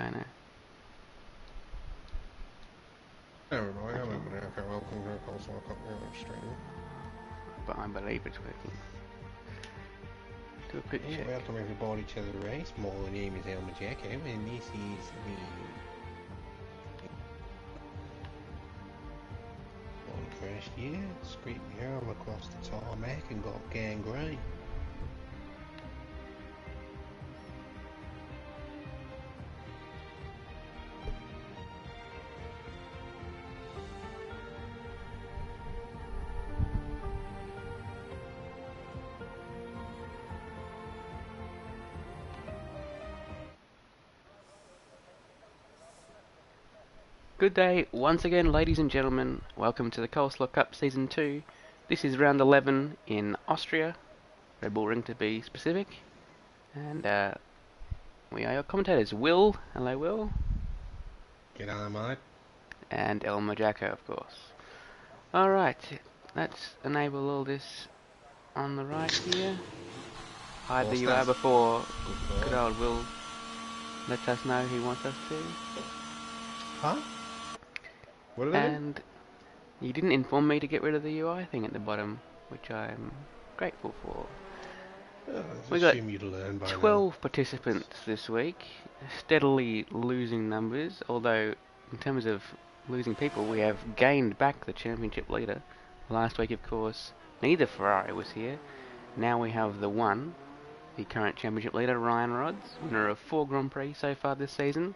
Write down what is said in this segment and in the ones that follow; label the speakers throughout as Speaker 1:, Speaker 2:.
Speaker 1: Yeah, I know.
Speaker 2: Never mind, I'm over there. Okay, welcome to Coleslaw Cup stream.
Speaker 1: But I believe it's working. Do a quick check.
Speaker 2: Welcome everybody to the race. My name is Elmer Jack, and this is the one crashed here, scraped my arm across the tarmac and got gangrene.
Speaker 1: Good day once again, ladies and gentlemen. Welcome to the Coleslaw Cup Season 2. This is round 11 in Austria, Red Bull Ring to be specific. And we are your commentators, Will. Hello, Will.
Speaker 2: G'day, mate.
Speaker 1: And Elmer Jacko, of course. Alright, let's enable all this on the right here. Hide the UI before good old Will lets us know he wants us to.
Speaker 2: Huh? What did
Speaker 1: And you didn't inform me to get rid of the UI thing at the bottom, which I'm grateful for. We got 12 participants this week, steadily losing numbers, although in terms of losing people we have gained back the championship leader. Last week, of course, neither Ferrari was here. Now we have the one, the current championship leader, Ryan Rodds, winner of 4 Grand Prix so far this season.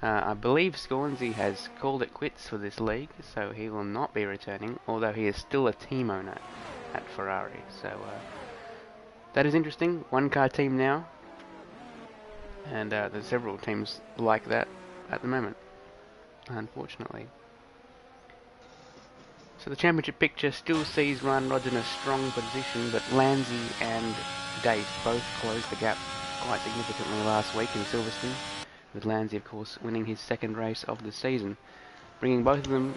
Speaker 1: I believe Scornsey has called it quits for this league, so he will not be returning, although he is still a team owner at Ferrari. So that is interesting. 1-car team now, and there's several teams like that at the moment, unfortunately. So the championship picture still sees Ryan Rodds in a strong position, but Lanzi and Dace both closed the gap quite significantly last week in Silverstone, with Lanzi, of course, winning his second race of the season, bringing both of them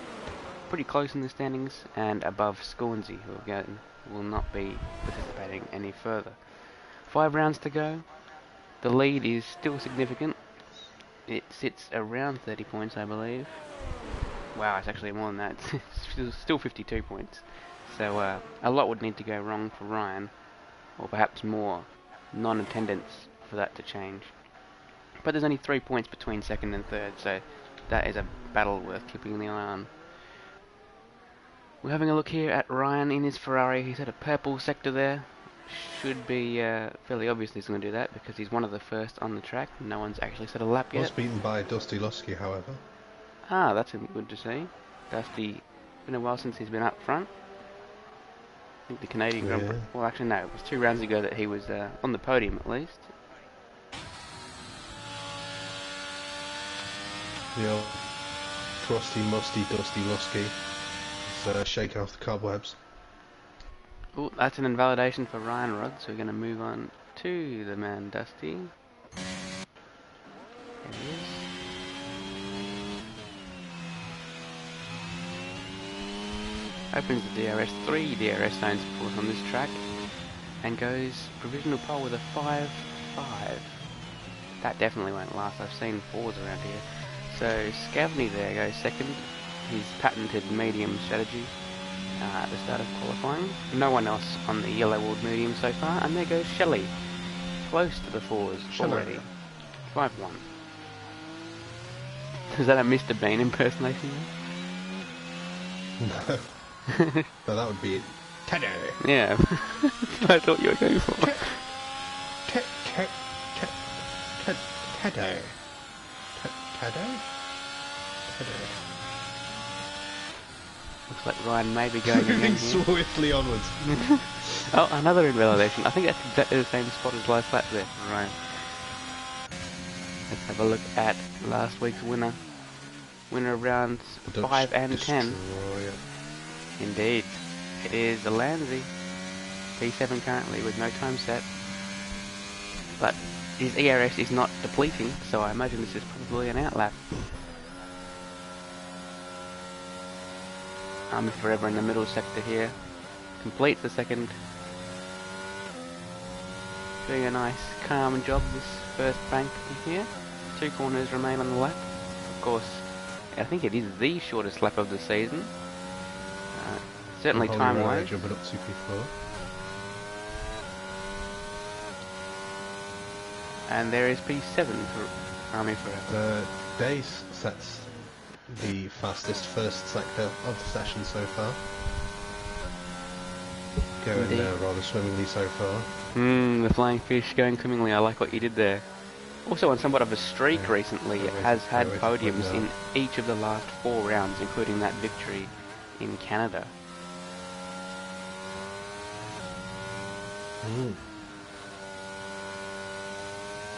Speaker 1: pretty close in the standings and above Scornsey, who again will not be participating any further. 5 rounds to go. The lead is still significant. It sits around 30 points, I believe. Wow, it's actually more than that. It's still 52 points. So a lot would need to go wrong for Ryan, or perhaps more non-attendance for that to change. But there's only 3 points between second and third, so that is a battle worth keeping the eye on. We're having a look here at Ryan in his Ferrari. He's at a purple sector there. Should be fairly obvious he's going to do that because he's one of the first on the track. No one's actually set a lap yet.
Speaker 2: Was beaten by Dusty Lusky, however.
Speaker 1: Ah, that's good to see. Dusty, been a while since he's been up front. I think the Canadian Grand Prix. Well, actually, no, it was 2 rounds ago that he was on the podium at least.
Speaker 2: The old crusty, musty, Dusty Lusky is shaking off the cobwebs.
Speaker 1: Oh, that's an invalidation for Ryan Rodds, so we're going to move on to the man Dusty. There he is. Opens the DRS3, DRS zones of course on this track, and goes provisional pole with a 5.5. That definitely won't last. I've seen 4s around here. So Scavney there goes second, his patented medium strategy at the start of qualifying. No one else on the yellow walled medium so far, and there goes Shelley, close to the 4s already. 5-1. Is that a Mr. Bean impersonation?
Speaker 2: No. No, that would be it. Teddy!
Speaker 1: Yeah, I thought you were going for.
Speaker 2: Teddy!
Speaker 1: Looks like Ryan may be going again here.
Speaker 2: Swiftly onwards.
Speaker 1: Oh, another invalidation. I think that's exactly the same spot as last lap there, Ryan. Let's have a look at last week's winner. Winner of rounds 5 and 10. Indeed. It is the Lanzi. P7 currently with no time set. But his ERS is not depleting, so I imagine this is probably an outlap. Army Forever in the middle sector here. Completes the second. Doing a nice calm job this first bank here. 2 corners remain on the lap. Of course, I think it is the shortest lap of the season. Certainly time-wise.
Speaker 2: Jumping up to P4.
Speaker 1: And there is P7 for Army Forever.
Speaker 2: Dace sets the fastest first sector of the session so far. Going rather swimmingly so far.
Speaker 1: The flying fish going swimmingly. I like what you did there. Also on somewhat of a streak recently, it has had podiums in each of the last 4 rounds, including that victory in Canada.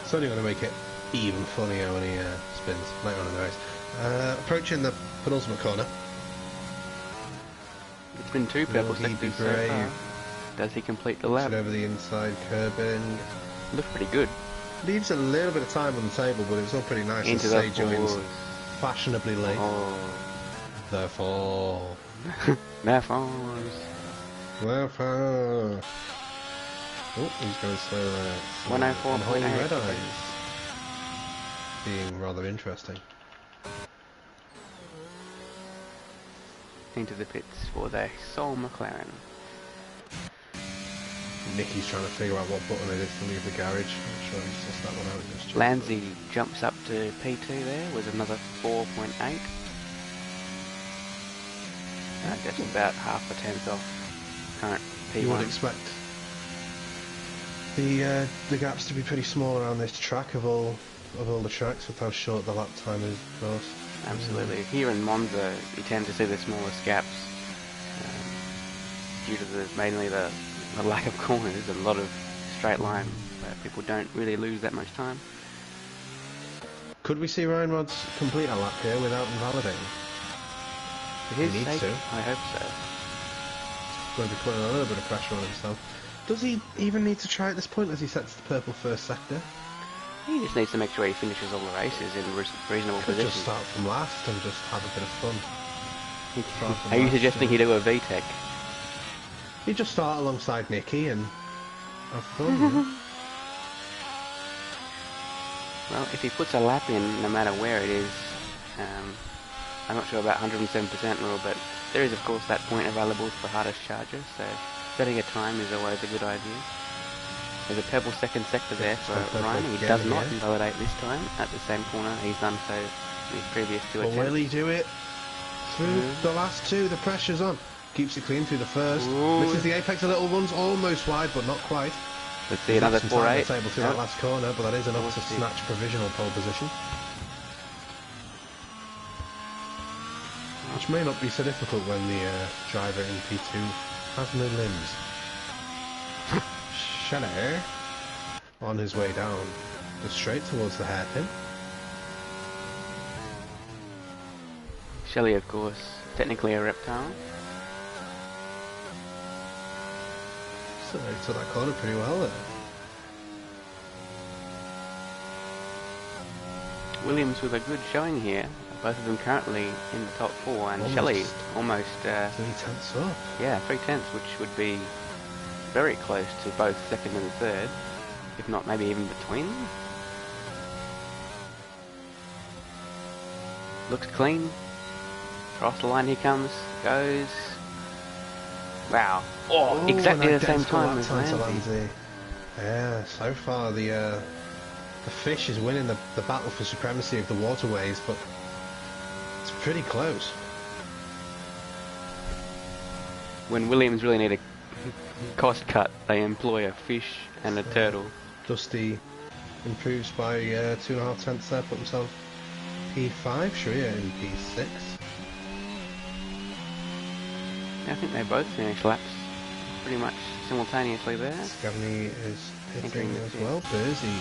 Speaker 2: It's only going to make it even funnier when he spins later on in the race. Approaching the penultimate corner.
Speaker 1: It's been 2 purple sectors so far. Does he complete the lap?
Speaker 2: Over the inside curbing.
Speaker 1: Looks pretty good.
Speaker 2: Leaves a little bit of time on the table, but it's all pretty nice.
Speaker 1: Into
Speaker 2: the
Speaker 1: the
Speaker 2: joins fashionably late.
Speaker 1: Oh.
Speaker 2: The fall.
Speaker 1: There falls.
Speaker 2: The fall. Oh, he's going slow there.
Speaker 1: 104.8.
Speaker 2: Red eyes. Being rather interesting.
Speaker 1: Into the pits for the Sol McLaren.
Speaker 2: Nicky's trying to figure out what button it is to leave the garage. I'm sure he's just that one out.
Speaker 1: Lanzi jumps up to P2 there with another 4.8. Just about half a tenth off current P1.
Speaker 2: You would expect the gaps to be pretty small around this track of all the tracks with how short the lap time is, of course.
Speaker 1: Absolutely. Here in Monza, you tend to see the smallest gaps due to mainly the lack of corners and a lot of straight line where people don't really lose that much time.
Speaker 2: Could we see Ryan Rodds complete a lap here without invalidating?
Speaker 1: For his
Speaker 2: He needs
Speaker 1: sake,
Speaker 2: to.
Speaker 1: I hope so.
Speaker 2: He's going to be putting a little bit of pressure on himself. Does he even need to try at this point as he sets the purple first sector?
Speaker 1: He just needs to make sure he finishes all the races in reasonable
Speaker 2: Could
Speaker 1: position.
Speaker 2: just start from last and just have a bit of fun.
Speaker 1: Are you suggesting he do a VTEC?
Speaker 2: He'd just start alongside Nicky and have fun.
Speaker 1: Well, if he puts a lap in, no matter where it is, I'm not sure about 107% rule, but there is of course that point available for hardest charges, so setting a time is always a good idea. There's a purple second sector there for Ryan. He does not invalidate this time at the same corner he's done so in his previous 2 attempts.
Speaker 2: Will he do it through the last 2? The pressure's on. Keeps it clean through the first.
Speaker 1: Ooh.
Speaker 2: Misses the apex a little ones, almost wide, but not quite.
Speaker 1: Let's see another 4.8.
Speaker 2: Table through that last corner, but that is enough to snatch provisional pole position. Which may not be so difficult when the driver in P2 has no limbs. Shelley, on his way down, goes straight towards the hairpin.
Speaker 1: Shelley, of course, technically a reptile.
Speaker 2: So he took that corner pretty well there.
Speaker 1: Williams with a good showing here. Both of them currently in the top 4, and Shelley almost
Speaker 2: 3/10 up.
Speaker 1: Yeah, 3/10, which would be very close to both second and third, if not maybe even between them. Looks clean. Across the line he comes, goes. Wow. Oh, exactly the same time as Lanzi.
Speaker 2: Yeah, so far the fish is winning the battle for supremacy of the waterways, but it's pretty close.
Speaker 1: When Williams really need a cost cut, they employ a fish and a turtle.
Speaker 2: Dusty improves by 2.5 tenths there, put himself P5, Sharia in P6.
Speaker 1: I think they both finished laps pretty much simultaneously there.
Speaker 2: Scavney is pitting as well. Bursey,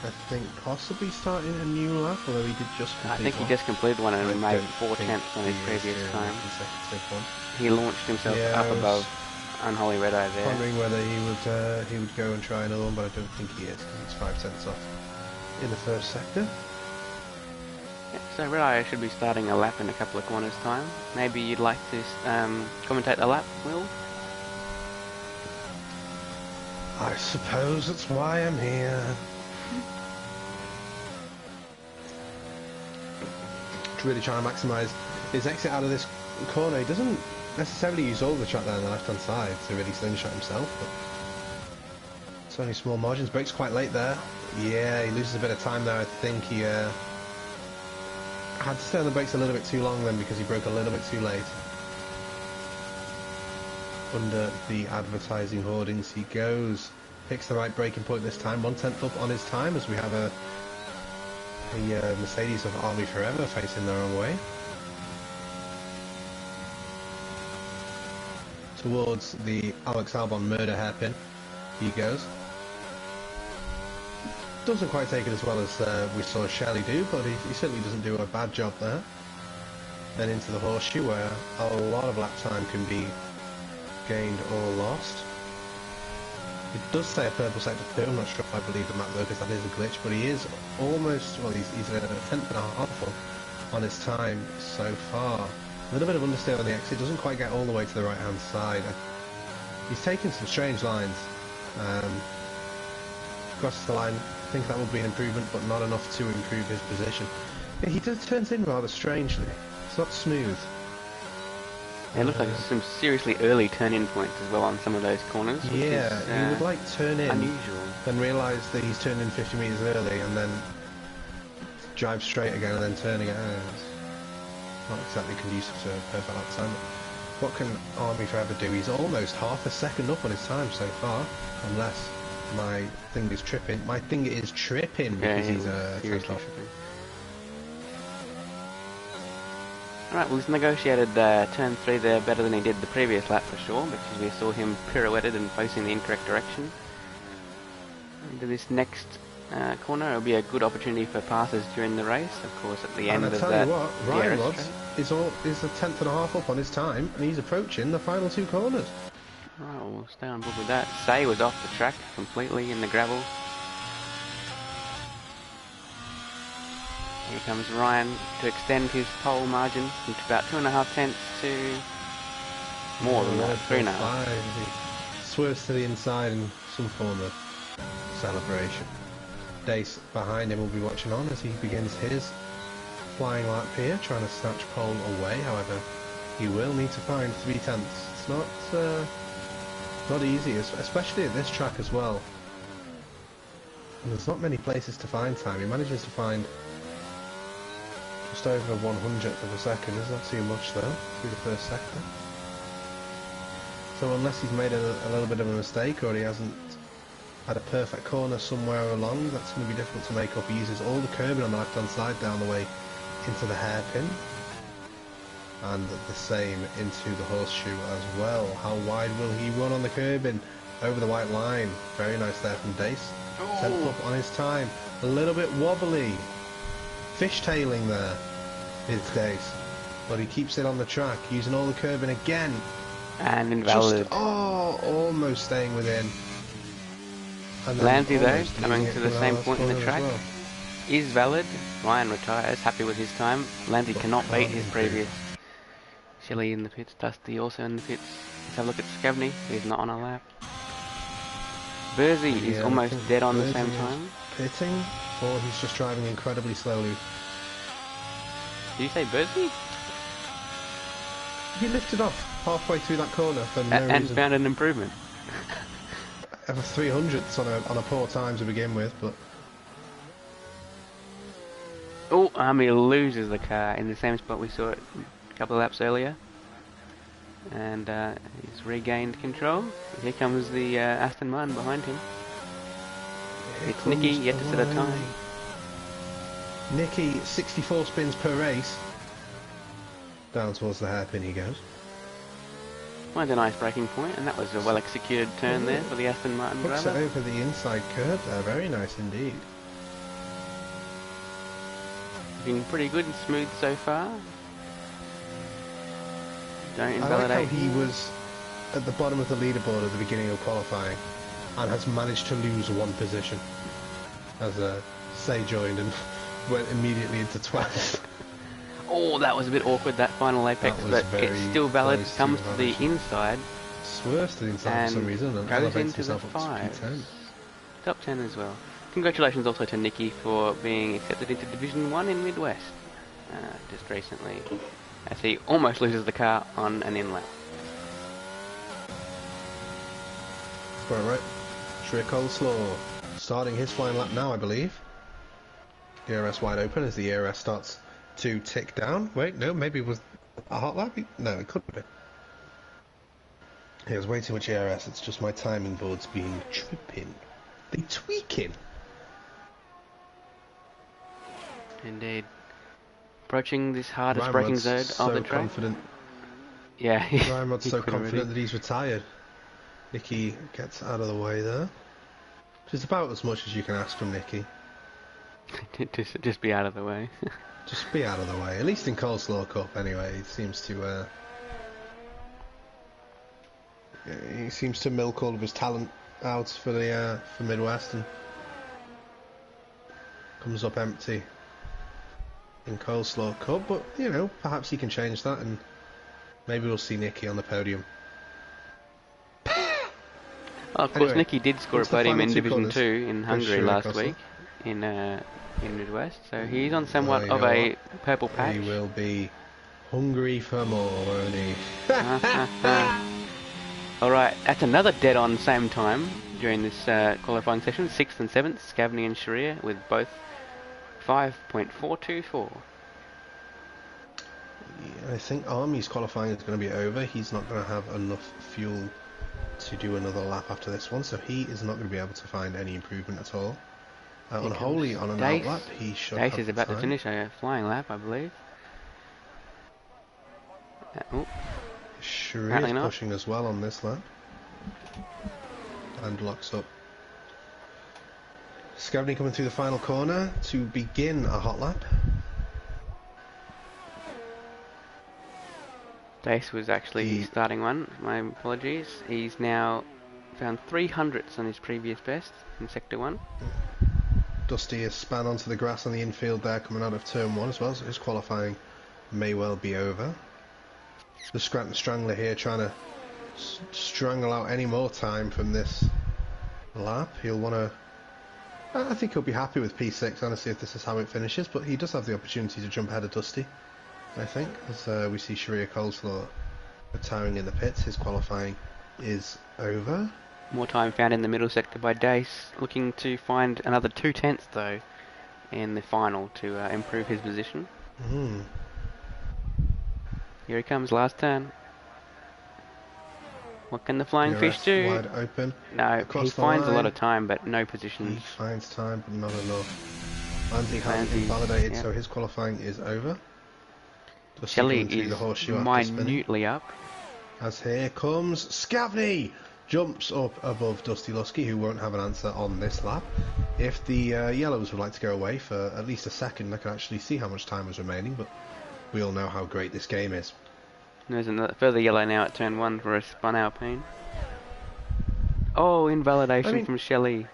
Speaker 2: I think, possibly starting a new lap, although he did just complete
Speaker 1: I think he
Speaker 2: one.
Speaker 1: just completed one and made 4/10 on his previous time. He launched himself up above Unholy Red Eye there.
Speaker 2: Wondering whether he would go and try another one, but I don't think he is, because he's 5 tenths off in the first sector.
Speaker 1: Yeah, so Red Eye should be starting a lap in a couple of corners time. Maybe you'd like to commentate the lap, Will?
Speaker 2: I suppose that's why I'm here. really trying to maximise his exit out of this corner. He doesn't necessarily use all the track there on the left-hand side to really slingshot himself, but it's only small margins. Brakes quite late there. Yeah, he loses a bit of time there. I think he had to stay on the brakes a little bit too long then because he broke a little bit too late. Under the advertising hoardings he goes. Picks the right braking point this time. 1/10 up on his time as we have a Mercedes of Army Forever facing the wrong way. Towards the Alex Albon murder hairpin he goes. Doesn't quite take it as well as we saw Shelley do, but he certainly doesn't do a bad job there. Then into the horseshoe where a lot of lap time can be gained or lost. It does say a purple sector 2, I'm not sure if I believe the map though because that is a glitch, but he is almost, well he's a 10th and a half on his time so far. A little bit of understeer on the exit, doesn't quite get all the way to the right hand side. He's taking some strange lines. Crosses the line, I think that would be an improvement but not enough to improve his position. Yeah, he just turns in rather strangely, it's not smooth.
Speaker 1: It looks like some seriously early turn-in points as well on some of those corners.
Speaker 2: Yeah, he would like turn in,
Speaker 1: unusual.
Speaker 2: Then realise that he's turned in 50 metres early, and then drive straight again, and then turn again. It's not exactly conducive to a perfect lap time. What can Army Forever do? He's almost half a second up on his time so far, unless my thing is tripping. My thing is tripping because he's seriously tripping.
Speaker 1: Alright, well he's negotiated turn 3 there better than he did the previous lap for sure, because we saw him pirouetted and facing the incorrect direction. Into this next corner, it'll be a good opportunity for passes during the race, of course at the end of that.
Speaker 2: And I tell you what, Ryan Rods is a 10th and a half up on his time, and he's approaching the final 2 corners.
Speaker 1: Alright, we'll stay on board with that. Say was off the track completely in the gravel. Here comes Ryan to extend his pole margin from about 2.5 tenths to more than that, 3.5.
Speaker 2: He swerves to the inside in some form of celebration. Dace behind him will be watching on as he begins his flying lap here, trying to snatch pole away. However, he will need to find 3/10. It's not easy, especially at this track as well. And there's not many places to find time. He manages to find just over 1/100th of a second. Is not too much though through the first sector. So unless he's made a little bit of a mistake or he hasn't had a perfect corner somewhere along, that's going to be difficult to make up. He uses all the curbing on the left hand side down the way into the hairpin, and the same into the horseshoe as well. How wide will he run on the curbing? Over the white line. Very nice there from Dace. 10th up on his time. A little bit wobbly. Fishtailing there is Dace. But he keeps it on the track, using all the curbing again.
Speaker 1: And invalid.
Speaker 2: Just, almost staying within.
Speaker 1: Landy though, coming to the same point in the track, is valid. Ryan retires, happy with his time. Landy cannot beat his previous. Shelley in the pits, Dusty also in the pits. Let's have a look at Scavney, he's not on a lap. Bursey is almost dead on the same time.
Speaker 2: Pitting, or he's just driving incredibly slowly.
Speaker 1: Did you say Bursey?
Speaker 2: He lifted off halfway through that corner for no
Speaker 1: and
Speaker 2: reason.
Speaker 1: Found an improvement.
Speaker 2: Ever 300ths on a poor time to begin with, but
Speaker 1: Oh, Army loses the car in the same spot we saw it a couple of laps earlier. And he's regained control. Here comes the Aston Martin behind him. It's Nicky, yet to set a time.
Speaker 2: Nicky, 64 spins per race. Down towards the hairpin he goes.
Speaker 1: Finds a nice braking point, and that was a well-executed turn there for the Aston Martin
Speaker 2: Hooks
Speaker 1: driver.
Speaker 2: it over the inside curve there, very nice indeed.
Speaker 1: Looking pretty good and smooth so far. Don't
Speaker 2: I
Speaker 1: invalidate.
Speaker 2: like how he was at the bottom of the leaderboard at the beginning of qualifying and has managed to lose one position as Say joined and went immediately into 12th.
Speaker 1: Oh, that was a bit awkward, that final apex, but it's still valid. Comes to the inside.
Speaker 2: Swerves to the inside for some reason and
Speaker 1: goes
Speaker 2: elevates
Speaker 1: into the
Speaker 2: himself up to
Speaker 1: 5s.
Speaker 2: P10.
Speaker 1: Top 10 as well. Congratulations also to Nicky for being accepted into Division 1 in Midwest. just recently, as he almost loses the car on an in lap.
Speaker 2: Quite right. Coleslaw starting his flying lap now, I believe. ERS wide open as the ERS starts to tick down. Wait, no, maybe it was a hot lap? No, it couldn't be. There's way too much ERS, it's just my timing boards being tripping. They tweaking.
Speaker 1: Indeed. Approaching this hardest
Speaker 2: Ryan
Speaker 1: braking
Speaker 2: Rod's
Speaker 1: zone
Speaker 2: so
Speaker 1: of the track.
Speaker 2: confident.
Speaker 1: Yeah,
Speaker 2: Ryan Rod's so
Speaker 1: quit already.
Speaker 2: confident that he's retired. Nicky gets out of the way there. Which is about as much as you can ask from Nicky.
Speaker 1: just be out of the way.
Speaker 2: Just be out of the way. At least in Coleslaw Cup, anyway. He seems to milk all of his talent out for the for Midwest and comes up empty in Coleslaw Cup. But you know, perhaps he can change that, and maybe we'll see Nicky on the podium.
Speaker 1: Oh, of course,
Speaker 2: Anyway,
Speaker 1: Nicky did score a
Speaker 2: it's the
Speaker 1: podium
Speaker 2: final
Speaker 1: in
Speaker 2: two
Speaker 1: Division
Speaker 2: corners.
Speaker 1: 2 in Hungary
Speaker 2: Sure,
Speaker 1: last
Speaker 2: Coleslaw.
Speaker 1: week in Midwest, so he's on somewhat
Speaker 2: you
Speaker 1: of
Speaker 2: know
Speaker 1: a
Speaker 2: what?
Speaker 1: purple patch.
Speaker 2: He will be hungry for more, won't he?
Speaker 1: Alright, that's another dead on same time during this qualifying session. 6th and 7th, Scavney and Sharia with both 5.424.
Speaker 2: Yeah, I think Army's qualifying is going to be over. He's not going to have enough fuel to do another lap after this one, so he is not going to be able to find any improvement at all. Unholy on an
Speaker 1: Dace.
Speaker 2: outlap, he should
Speaker 1: Dace
Speaker 2: have
Speaker 1: is about to
Speaker 2: time.
Speaker 1: finish a flying lap, I believe. Oh,
Speaker 2: Shree's
Speaker 1: Apparently not.
Speaker 2: pushing as well on this lap. And locks up. Scavney coming through the final corner to begin a hot lap.
Speaker 1: Dace was actually starting one. My apologies. He's now found 300ths on his previous best in Sector 1.
Speaker 2: Dusty is span onto the grass on the infield there coming out of turn 1 as well, so his qualifying may well be over. The Scranton Strangler here trying to strangle out any more time from this lap. He'll want to... I think he'll be happy with P6, honestly, if this is how it finishes, but he does have the opportunity to jump ahead of Dusty, I think, as we see Sharia Coleslaw retiring in the pits. His qualifying is over.
Speaker 1: More time found in the middle sector by Dace, looking to find another 2/10 though in the final to improve his position. Here he comes, last turn. What can the Flying Fish do?
Speaker 2: Wide open.
Speaker 1: No,
Speaker 2: Across
Speaker 1: he
Speaker 2: the
Speaker 1: finds a lot
Speaker 2: line.
Speaker 1: of time, but no
Speaker 2: He
Speaker 1: positions.
Speaker 2: finds time, but not enough. Lansley has
Speaker 1: Lansley,
Speaker 2: invalidated,
Speaker 1: yeah.
Speaker 2: so his qualifying is over. Dusty
Speaker 1: Shelley
Speaker 2: coming through
Speaker 1: is
Speaker 2: the horseshoe after spinning.
Speaker 1: minutely up.
Speaker 2: As here comes Scavney! Jumps up above Dusty Lusky, who won't have an answer on this lap. If the yellows would like to go away for at least a second, I can actually see how much time is remaining, but we all know how great this game is.
Speaker 1: There's another further yellow now at turn 1 for a spun Alpine. Oh, invalidation
Speaker 2: I mean,
Speaker 1: from Shelley.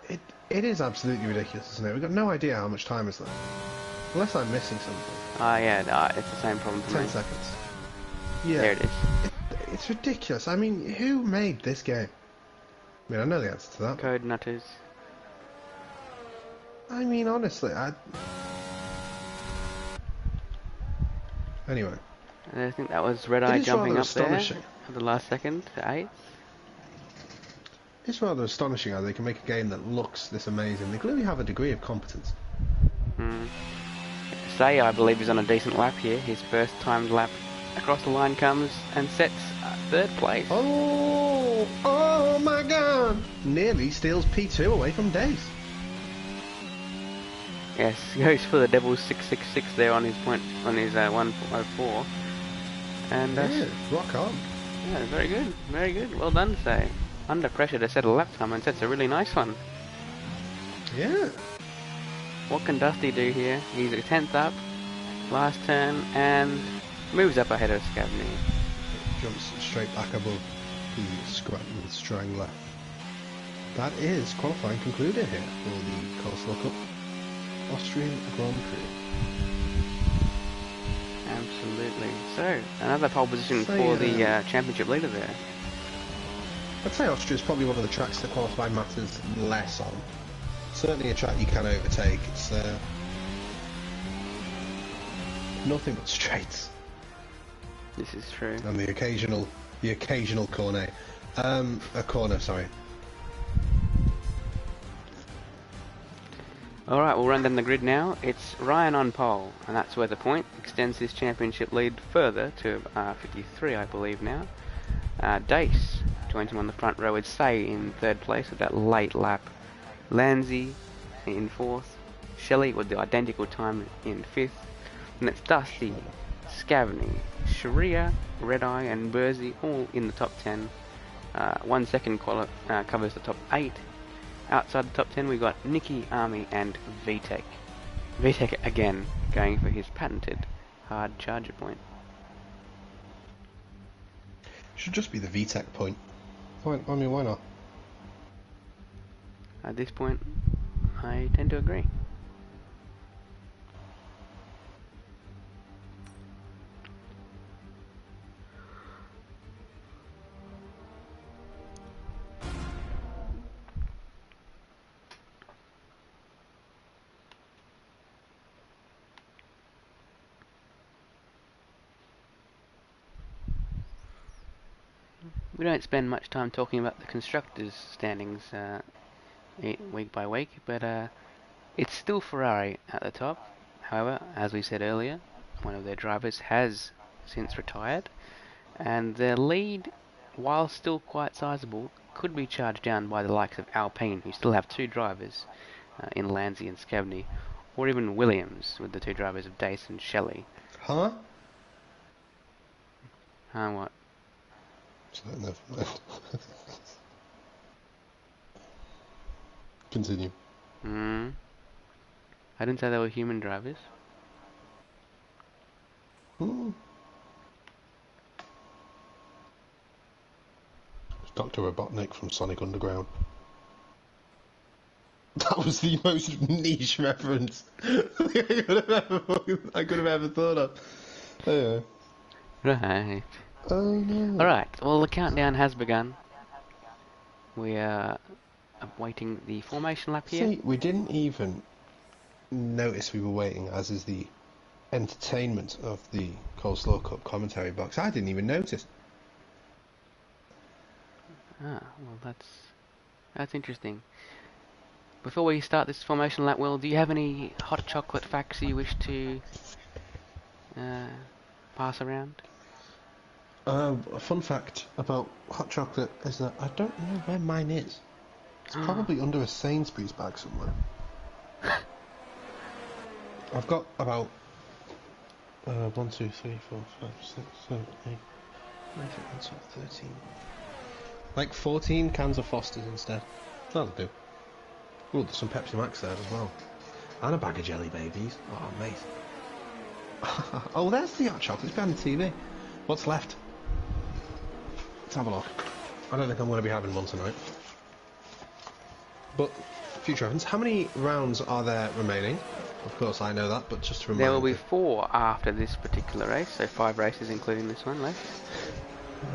Speaker 2: It is absolutely ridiculous, isn't it? We've got no idea how much time is left. Unless I'm missing something.
Speaker 1: Ah, yeah, it's the same problem for
Speaker 2: 10
Speaker 1: me.
Speaker 2: seconds. Yeah.
Speaker 1: There it is.
Speaker 2: It's ridiculous. I mean, who made this game? I mean, I know the answer to that.
Speaker 1: Code nutters.
Speaker 2: I mean, honestly, Anyway.
Speaker 1: I think that was Red
Speaker 2: It
Speaker 1: Eye
Speaker 2: is
Speaker 1: jumping
Speaker 2: rather
Speaker 1: up there
Speaker 2: astonishing.
Speaker 1: at the last second to 8th.
Speaker 2: It's rather astonishing how they can make a game that looks this amazing. They clearly have a degree of competence.
Speaker 1: Say, I believe, is on a decent lap here. His first timed lap across the line comes and sets 3rd place.
Speaker 2: Oh my god! Nearly steals P2 away from Dace.
Speaker 1: Yes, goes for the Devil's 666 there on his point, on his 104. And
Speaker 2: Yeah, rock on.
Speaker 1: yeah, very good, very good. Well done, Say. Under pressure to set a lap time and sets a really nice one.
Speaker 2: Yeah.
Speaker 1: What can Dusty do here? He's a 10th up, last turn, and moves up ahead of Scavney.
Speaker 2: Jumps straight back above the Scranton Strangler. That is qualifying concluded here for the Coleslaw Cup Austrian Grand Prix.
Speaker 1: Absolutely. So, another pole position
Speaker 2: So,
Speaker 1: for the championship leader there.
Speaker 2: I'd say Austria is probably one of the tracks that qualifying matters less on. Certainly a track you can overtake. It's Nothing but straights.
Speaker 1: This is true.
Speaker 2: And the occasional corner. A corner, sorry.
Speaker 1: Alright, we'll run down the grid now. It's Ryan on pole, and that's worth a point. Extends his championship lead further to 53, I believe now. Dace joins him on the front row with Say in third place with that late lap. Lanzi in fourth. Shelley with the identical time in fifth. And it's Dusty, Scavney, Sharia, Redeye and Bursey all in the top 10. 1 second covers the top 8. Outside the top 10 we've got Nicky, Army and VTech. VTech again going for his patented hard charger point.
Speaker 2: Should just be the VTech point. Why not?
Speaker 1: At this point, I tend to agree. We don't spend much time talking about the constructors' standings week by week, but it's still Ferrari at the top. However, as we said earlier, one of their drivers has since retired, and their lead, while still quite sizable, could be charged down by the likes of Alpine, who still have 2 drivers in Lanzi and Scavney, or even Williams with the 2 drivers of Dace and Shelley.
Speaker 2: Huh?
Speaker 1: What?
Speaker 2: Continue.
Speaker 1: I didn't say they were human drivers.
Speaker 2: It's Dr. Robotnik from Sonic Underground. That was the most niche reference I could have ever thought of. Anyway.
Speaker 1: Right.
Speaker 2: Oh no.
Speaker 1: Alright, well the countdown has begun. We are awaiting the formation lap here.
Speaker 2: See, we didn't even notice we were waiting, as is the entertainment of the Coleslaw Cup commentary box. I didn't even notice.
Speaker 1: Well that's interesting. Before we start this formation lap, Will, do you have any hot chocolate facts you wish to pass around?
Speaker 2: A fun fact about hot chocolate is that I don't know where mine is. It's probably under a Sainsbury's bag somewhere. I've got about 1, 2, 3, 4, 5, 6, 7, 8, 9, 10, 12, 13. Like 14 cans of Foster's instead. That'll do. Oh, there's some Pepsi Max there as well. And a bag of Jelly Babies. Oh, mate. Oh, there's the hot chocolate. It's behind the TV. What's left? Let's have a look. I don't think I'm going to be having one tonight. But, future reference, how many rounds are there remaining? Of course I know that, but just to remind
Speaker 1: There will be 4 after this particular race, so 5 races including this one left.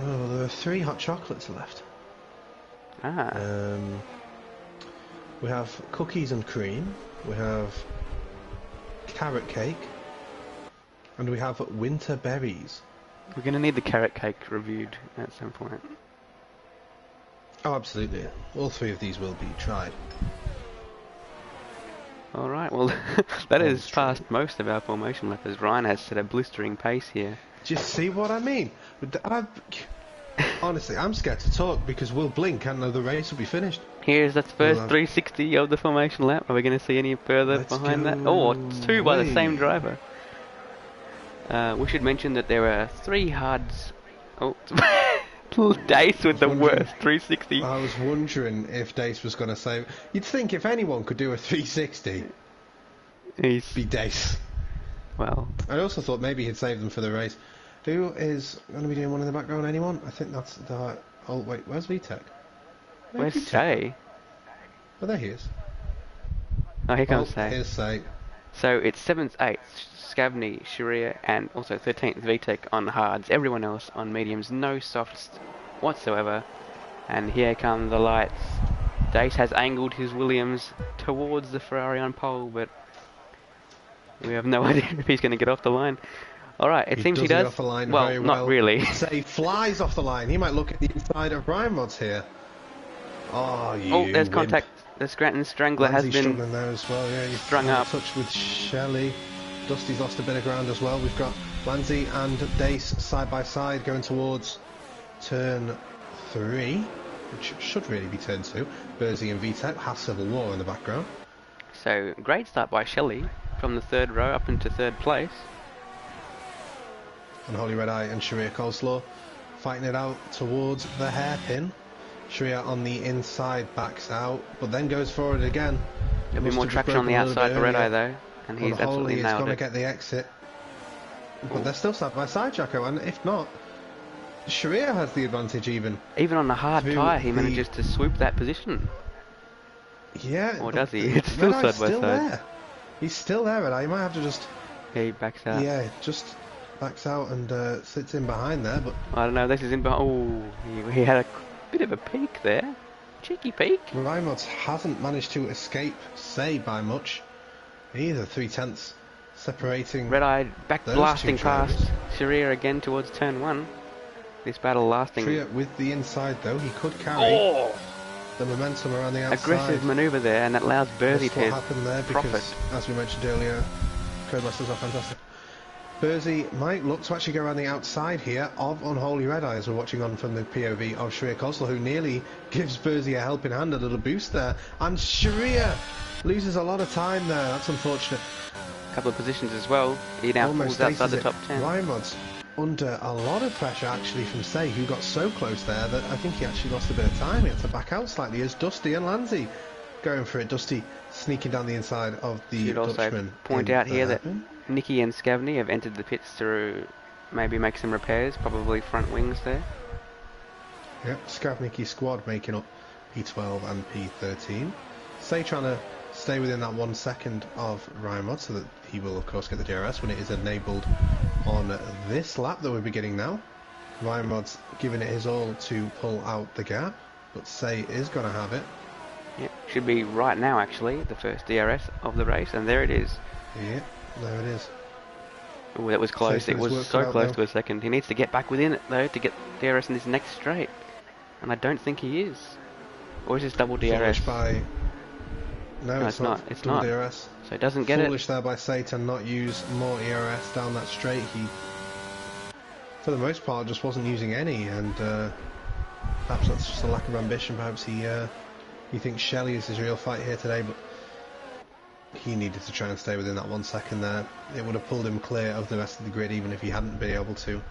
Speaker 2: Oh, there are 3 hot chocolates left. We have cookies and cream, we have carrot cake, and we have winter berries.
Speaker 1: We're going to need the carrot cake reviewed at some point.
Speaker 2: Oh, absolutely. All 3 of these will be tried.
Speaker 1: Alright, well, that is past most of our formation lap, as Ryan has set a blistering pace here.
Speaker 2: Do you see what I mean? Honestly, I'm scared to talk because we'll blink and the race will be finished.
Speaker 1: Here's that first 360 of the formation lap. Are we going to see any further behind that? Oh, it's 2 by the same driver. We should mention that there are 3 hards. Oh, Dace with the worst 360.
Speaker 2: I was wondering if Dace was going to say. You'd think if anyone could do a 360, it'd be Dace.
Speaker 1: Well,
Speaker 2: I also thought maybe he'd save them for the race. Who is going to be doing one in the background? Anyone? I think that's the. Oh wait, where's VTech?
Speaker 1: Where's Say?
Speaker 2: Oh, there he is.
Speaker 1: Oh, here comes Say.
Speaker 2: Here's Say.
Speaker 1: So it's 7th, 8th, Scavney, Sharia, and also 13th VTech on hards. Everyone else on mediums, no softs whatsoever. And here come the lights. Dace has angled his Williams towards the Ferrari on pole, but We have no idea if he's going to get off the line. All right, it seems he
Speaker 2: does
Speaker 1: does.
Speaker 2: get off the line
Speaker 1: Well,
Speaker 2: very
Speaker 1: not
Speaker 2: well.
Speaker 1: really.
Speaker 2: Say flies off the line. He might look at the inside of Ryan Mods here. Oh, you
Speaker 1: Oh, there's
Speaker 2: wimp.
Speaker 1: contact. The Scranton Strangler has
Speaker 2: Lanzy's
Speaker 1: been
Speaker 2: struggling there as well. Yeah, he's
Speaker 1: strung
Speaker 2: out
Speaker 1: up.
Speaker 2: of touch with Shelley. Dusty's lost a bit of ground as well. We've got Lanzy and Dace side by side going towards turn 3, which should really be turn 2. Bursey and VTEC have Civil War in the background.
Speaker 1: So, great start by Shelley from the 3rd row up into 3rd place.
Speaker 2: And Holy Red Eye and Sharia Coleslaw fighting it out towards the hairpin. Sharia on the inside backs out, but then goes forward again.
Speaker 1: There'll be more traction on the outside for Red Eye though, and he's absolutely nailed it.
Speaker 2: He's going to get the exit. But they're still side by side, Jacko, and if not, Sharia has the advantage even.
Speaker 1: Even on a hard tyre, he manages to swoop that position.
Speaker 2: Yeah.
Speaker 1: Or does he? It's still side by side.
Speaker 2: There. He's still there, Red Eye. He might have to just...
Speaker 1: Yeah, he backs out.
Speaker 2: Yeah, just backs out and sits in behind there, but...
Speaker 1: I don't know, this is in behind... Oh, he had a bit of a peek there. Cheeky peek.
Speaker 2: Rymods hasn't managed to escape, say, by much. Either 3/10 separating.
Speaker 1: Red Eye back blasting past Sharia again towards turn 1. This battle lasting.
Speaker 2: Sharia with the inside though, he could carry the momentum around the outside.
Speaker 1: Aggressive manoeuvre there, and that allows Bursey to
Speaker 2: happen there
Speaker 1: profit.
Speaker 2: because, as we mentioned earlier, Codemasters are fantastic. Bursey might look to actually go around the outside here of Unholy Red Eye as we're watching on from the POV of Sharia Coleslaw, who nearly gives Bursey a helping hand, a little boost there. And Sharia loses a lot of time there, that's unfortunate.
Speaker 1: A couple of positions as well. He now falls outside the top 10.
Speaker 2: Rymods under a lot of pressure actually from Say, who got so close there that I think he actually lost a bit of time. He had to back out slightly as Dusty and Lanzy going for it. Dusty sneaking down the inside of the Dutchman.
Speaker 1: Should also point out here that Nicky and Scavney have entered the pits to maybe make some repairs, probably front wings there.
Speaker 2: Yep, Scavnicki squad making up P12 and P13. Say trying to stay within that 1 second of Rymod so that he will of course get the DRS when it is enabled on this lap that we're beginning now. Rymod's giving it his all to pull out the gap, but Say is going to have it.
Speaker 1: Yep, should be right now actually, the first DRS of the race, and there it is.
Speaker 2: Yep, there it is.
Speaker 1: Oh, that was close. It was so close to a second. He needs to get back within it though to get DRS in this next straight, and I don't think he is. Or is this double DRS? No, it's not. It's not.
Speaker 2: DRS.
Speaker 1: So it doesn't get it.
Speaker 2: Foolish there by Say to not use more ERS down that straight. He, for the most part, just wasn't using any, and perhaps that's just a lack of ambition. Perhaps he thinks Shelley is his real fight here today, but he needed to try and stay within that 1 second there. It would have pulled him clear of the rest of the grid, even if he hadn't been able to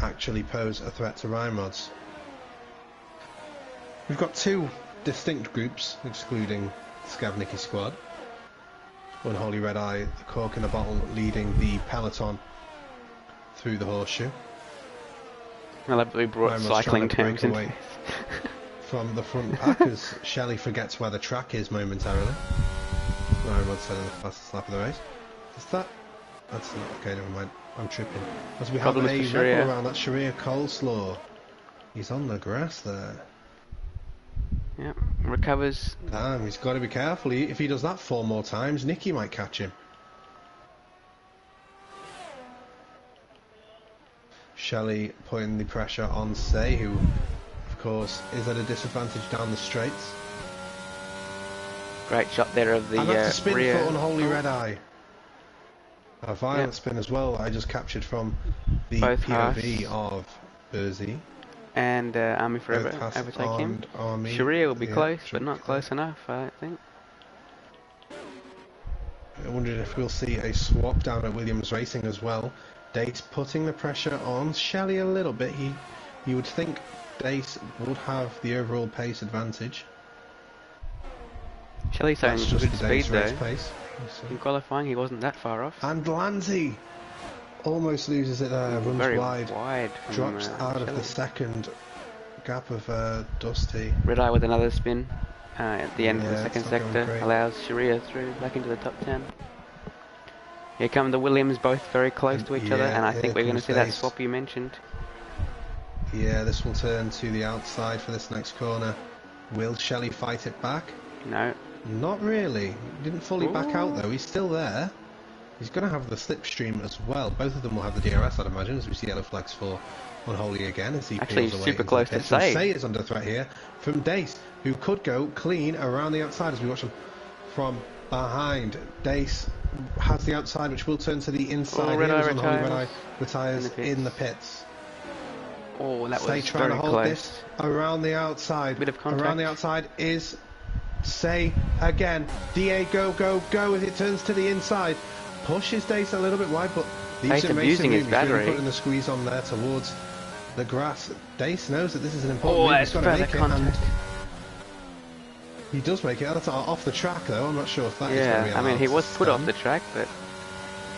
Speaker 2: actually pose a threat to Rymods. We've got two distinct groups, excluding Scavnicki squad. Unholy Red Eye, the cork in the bottle, leading the peloton through the horseshoe.
Speaker 1: I love that we brought cycling terms into this.
Speaker 2: From the front pack as Shelley forgets where the track is momentarily. Rymod said in the fastest lap of the race. Is that... That's not... Okay, never mind. I'm tripping. As we have a wobble around, that's Sharia Coleslaw. He's on the grass there.
Speaker 1: Yep, recovers.
Speaker 2: Damn, he's got to be careful. If he does that 4 more times, Nicky might catch him. Shelley putting the pressure on Say, who, of course, is at a disadvantage down the straights.
Speaker 1: Great shot there of the
Speaker 2: and that's a spin
Speaker 1: rear.
Speaker 2: For Unholy Red Eye. A violent spin as well. I just captured from the
Speaker 1: Both
Speaker 2: POV of Bursey.
Speaker 1: And Army Forever overtake him. Sharia will be close, but not close enough, I think.
Speaker 2: I wondered if we'll see a swap down at Williams Racing as well. Dace putting the pressure on Shelley a little bit. You would think Dace would have the overall pace advantage.
Speaker 1: Shelley's saying good speed though.
Speaker 2: Pace.
Speaker 1: In qualifying he wasn't that far off.
Speaker 2: And Lanzy almost loses it there, runs
Speaker 1: very
Speaker 2: wide drops out of the second gap of Dusty.
Speaker 1: Red Eye with another spin at the end of the second sector allows Sharia through back into the top 10. Here come the Williams, both very close to each other, and I think we're going to see that swap you mentioned.
Speaker 2: Yeah, this will turn to the outside for this next corner. Will Shelley fight it back?
Speaker 1: No.
Speaker 2: Not really. He didn't fully back out though, he's still there. He's going to have the slipstream as well. Both of them will have the DRS, I'd imagine, as we see yellow flags for Unholy again as he
Speaker 1: Actually,
Speaker 2: peels away
Speaker 1: super
Speaker 2: into
Speaker 1: close
Speaker 2: the
Speaker 1: to
Speaker 2: pits. So
Speaker 1: Say.
Speaker 2: Say is under threat here from Dace, who could go clean around the outside as we watch him from behind. Dace has the outside, which will turn to the inside.
Speaker 1: Red
Speaker 2: Here
Speaker 1: Eye
Speaker 2: as Unholy Red Eye
Speaker 1: retires
Speaker 2: retires in the pits.
Speaker 1: Oh, that
Speaker 2: Say
Speaker 1: was
Speaker 2: trying
Speaker 1: very
Speaker 2: to hold
Speaker 1: close.
Speaker 2: this around the outside.
Speaker 1: Bit of contact.
Speaker 2: Around the outside is Say again. DA go, go, go as it turns to the inside. Pushes Dace a little bit wide, but leaves him racing.
Speaker 1: His
Speaker 2: He's
Speaker 1: battery.
Speaker 2: really putting the squeeze on there towards the grass. Dace knows that this is an important move.
Speaker 1: That's
Speaker 2: He's got to make
Speaker 1: contact.
Speaker 2: it, and he does make it. That's off the track though. I'm not sure if that is going to be allowed.
Speaker 1: I mean, he was put off the track, but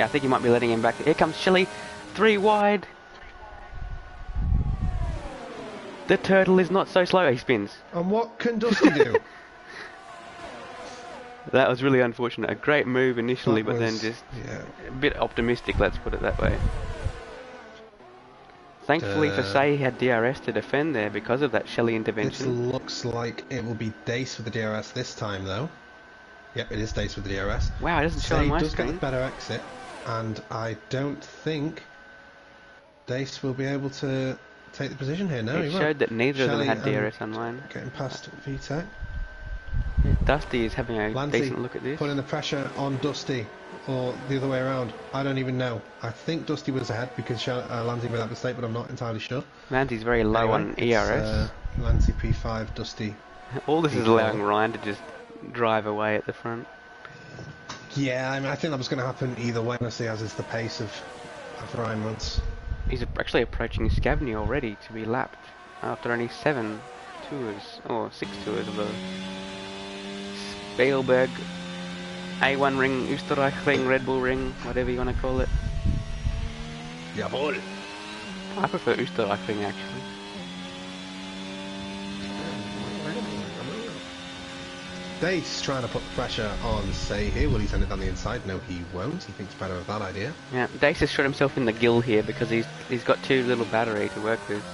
Speaker 1: yeah, I think he might be letting him back. Here comes Shelley, 3 wide. The turtle is not so slow. He spins.
Speaker 2: And what can Dusty do?
Speaker 1: That was really unfortunate. A great move initially, but then just a bit optimistic, let's put it that way. Thankfully for Say, he had DRS to defend there because of that Shelley intervention.
Speaker 2: It looks like it will be Dace with the DRS this time, though. Yep, it is Dace with the DRS.
Speaker 1: Wow, it doesn't show on my
Speaker 2: does
Speaker 1: screen.
Speaker 2: get a better exit, and I don't think Dace will be able to take the position here. No,
Speaker 1: it showed that neither of them had DRS online.
Speaker 2: Getting past VTEC.
Speaker 1: Dusty is having a
Speaker 2: Lancy
Speaker 1: decent look at this.
Speaker 2: Putting the pressure on Dusty, or the other way around. I don't even know. I think Dusty was ahead because Lancy made that mistake, but I'm not entirely sure.
Speaker 1: Lancy's very low on ERS.
Speaker 2: Lancy P5, Dusty.
Speaker 1: All this is allowing Ryan to just drive away at the front.
Speaker 2: Yeah, I mean, I think that was going to happen either way, honestly, as is the pace of Ryan Muntz.
Speaker 1: He's actually approaching Scavney already to be lapped after only 7 tours, or 6 tours of the Spielberg A1 ring, Österreich ring, Red Bull ring, whatever you want to call it.
Speaker 2: Jawohl!
Speaker 1: I prefer Österreich ring actually.
Speaker 2: Dace trying to put pressure on Say here. Will he send it down the inside? No, he won't. He thinks better of that idea.
Speaker 1: Yeah, Dace has shot himself in the gill here because he's got too little battery to work with.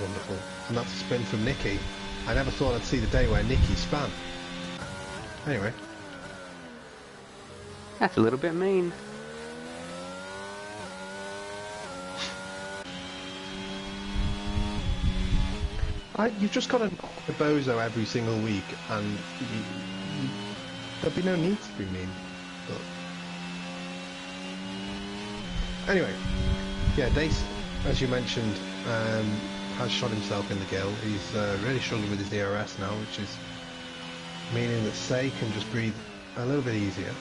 Speaker 2: Wonderful. And that's a spin from Nicky. I never thought I'd see the day where Nicky span. Anyway.
Speaker 1: That's a little bit mean.
Speaker 2: You've just got to knock the bozo every single week, and there'll be no need to be mean. But anyway, yeah, Dace, as you mentioned, has shot himself in the gill. He's really struggling with his DRS now, which is meaning that Say can just breathe a little bit easier.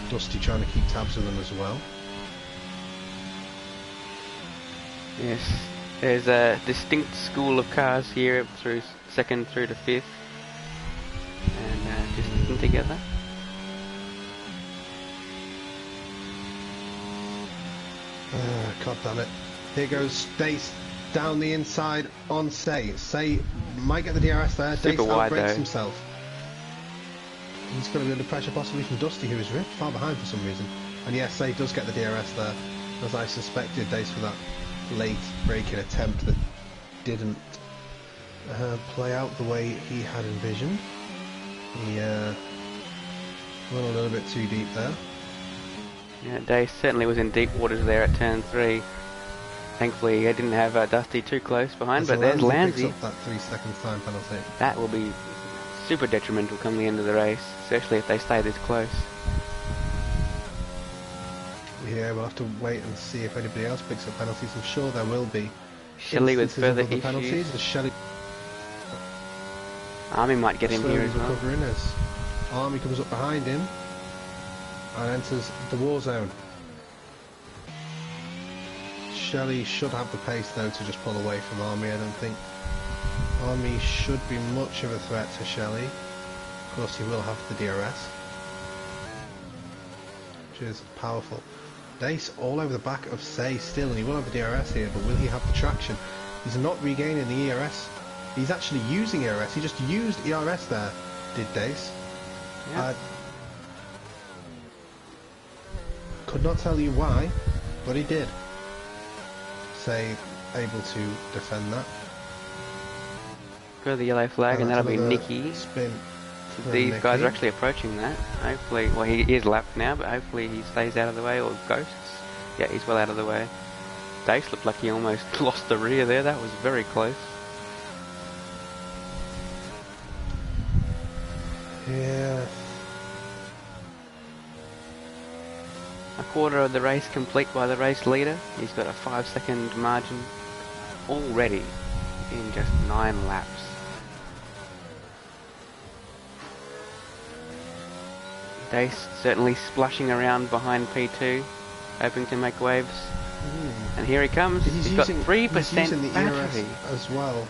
Speaker 2: Dusty trying to keep tabs with him as well.
Speaker 1: Yes, there's a distinct school of cars here through 2nd through to 5th, and just sticking together.
Speaker 2: God damn it. Here goes Dace down the inside on Say. Say might get the DRS there. Dace outbreaks himself. He's got a bit of pressure possibly from Dusty, who is really far behind for some reason. And yes, Say does get the DRS there, as I suspected. Dace for that late braking attempt that didn't play out the way he had envisioned. He went a little bit too deep there.
Speaker 1: Yeah, Dace certainly was in deep waters there at turn 3. Thankfully, he didn't have Dusty too close behind, but there's Lancy.
Speaker 2: Picks up that 3 seconds time penalty.
Speaker 1: That will be super detrimental come the end of the race, especially if they stay this close.
Speaker 2: Yeah, we'll have to wait and see if anybody else picks up penalties. I'm sure there will be.
Speaker 1: Shelley with further issues.
Speaker 2: Penalties. Shelley
Speaker 1: Army might get him here as well.
Speaker 2: Recovering as Army comes up behind him and enters the war zone. Shelley should have the pace though to just pull away from Army. I don't think Army should be much of a threat to Shelley. Of course he will have the DRS, which is powerful. Dace all over the back of Say still, and he will have the DRS here, but will he have the traction? He's not regaining the ERS. He's actually using ERS. He just used ERS there, did Dace.
Speaker 1: Yeah.
Speaker 2: Could not tell you why, but he did. Say able to defend that.
Speaker 1: Go to the yellow flag, and that'll be Nicky.
Speaker 2: Spin
Speaker 1: These guys are actually approaching that. Hopefully, well, he is lapped now, but hopefully he stays out of the way or ghosts. Yeah, he's well out of the way. Dace looked like he almost lost the rear there. That was very close.
Speaker 2: Yeah.
Speaker 1: A quarter of the race complete by the race leader. He's got a 5-second margin already in just 9 laps. Dace certainly splashing around behind P2, hoping to make waves. And here he comes. He's got 3% battery
Speaker 2: as well.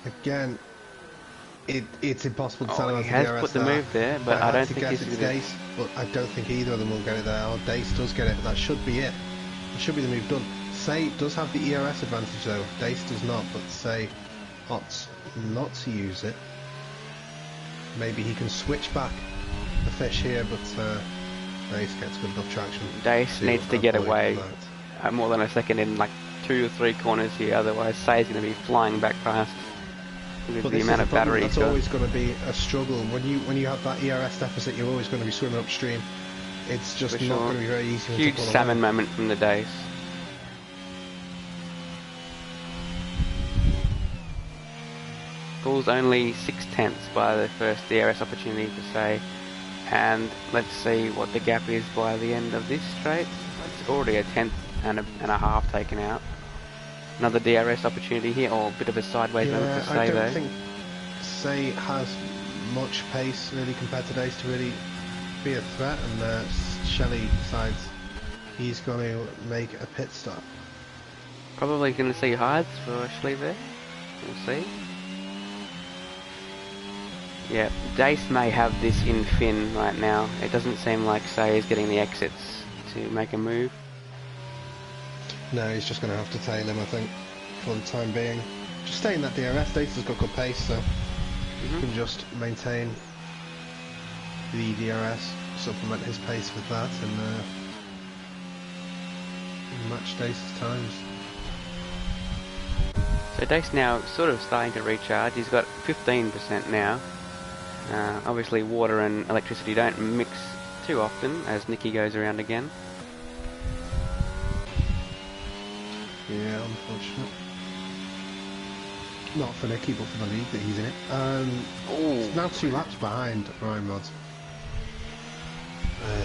Speaker 2: Again, it's impossible to tell him.
Speaker 1: He has put the move there, but I don't think
Speaker 2: it's Dace. But I don't think either of them will get it there. Or Dace does get it, but that should be it. That should be the move done. Say does have the ERS advantage though. Dace does not, but Say opts not to use it. Maybe he can switch back the fish here, but Dace gets good enough traction.
Speaker 1: Dace needs to get away more than a second in like 2 or 3 corners here, otherwise Say's going to be flying back past with the amount of battery he's got.
Speaker 2: That's always going to be a struggle. When you have that ERS deficit, you're always going to be swimming upstream. It's just not going to be very easy.
Speaker 1: Huge salmon moment from the Dace. Falls only 6/10 by the first DRS opportunity to Say, and let's see what the gap is by the end of this straight. It's already a 1/10 and a half taken out. Another DRS opportunity here, or a bit of a sideways moment for Say
Speaker 2: I don't
Speaker 1: though.
Speaker 2: think Say has much pace really compared to Dace to really be a threat, and Shelley decides he's going to make a pit stop.
Speaker 1: Probably going to see hides for Shelley there. We'll see. Yeah, Dace may have this in Finn right now. It doesn't seem like Say is getting the exits to make a move.
Speaker 2: No, he's just going to have to tail him, I think, for the time being. Just stay in that DRS. Dace has got good pace, so he can just maintain the DRS, supplement his pace with that, and match Dace's times.
Speaker 1: So Dace now sort of starting to recharge. He's got 15% now. Obviously water and electricity don't mix too often as Nicky goes around again.
Speaker 2: Yeah, unfortunate. Not for Nicky, but for the league that he's in. He's now 2 laps behind Ryan Rods,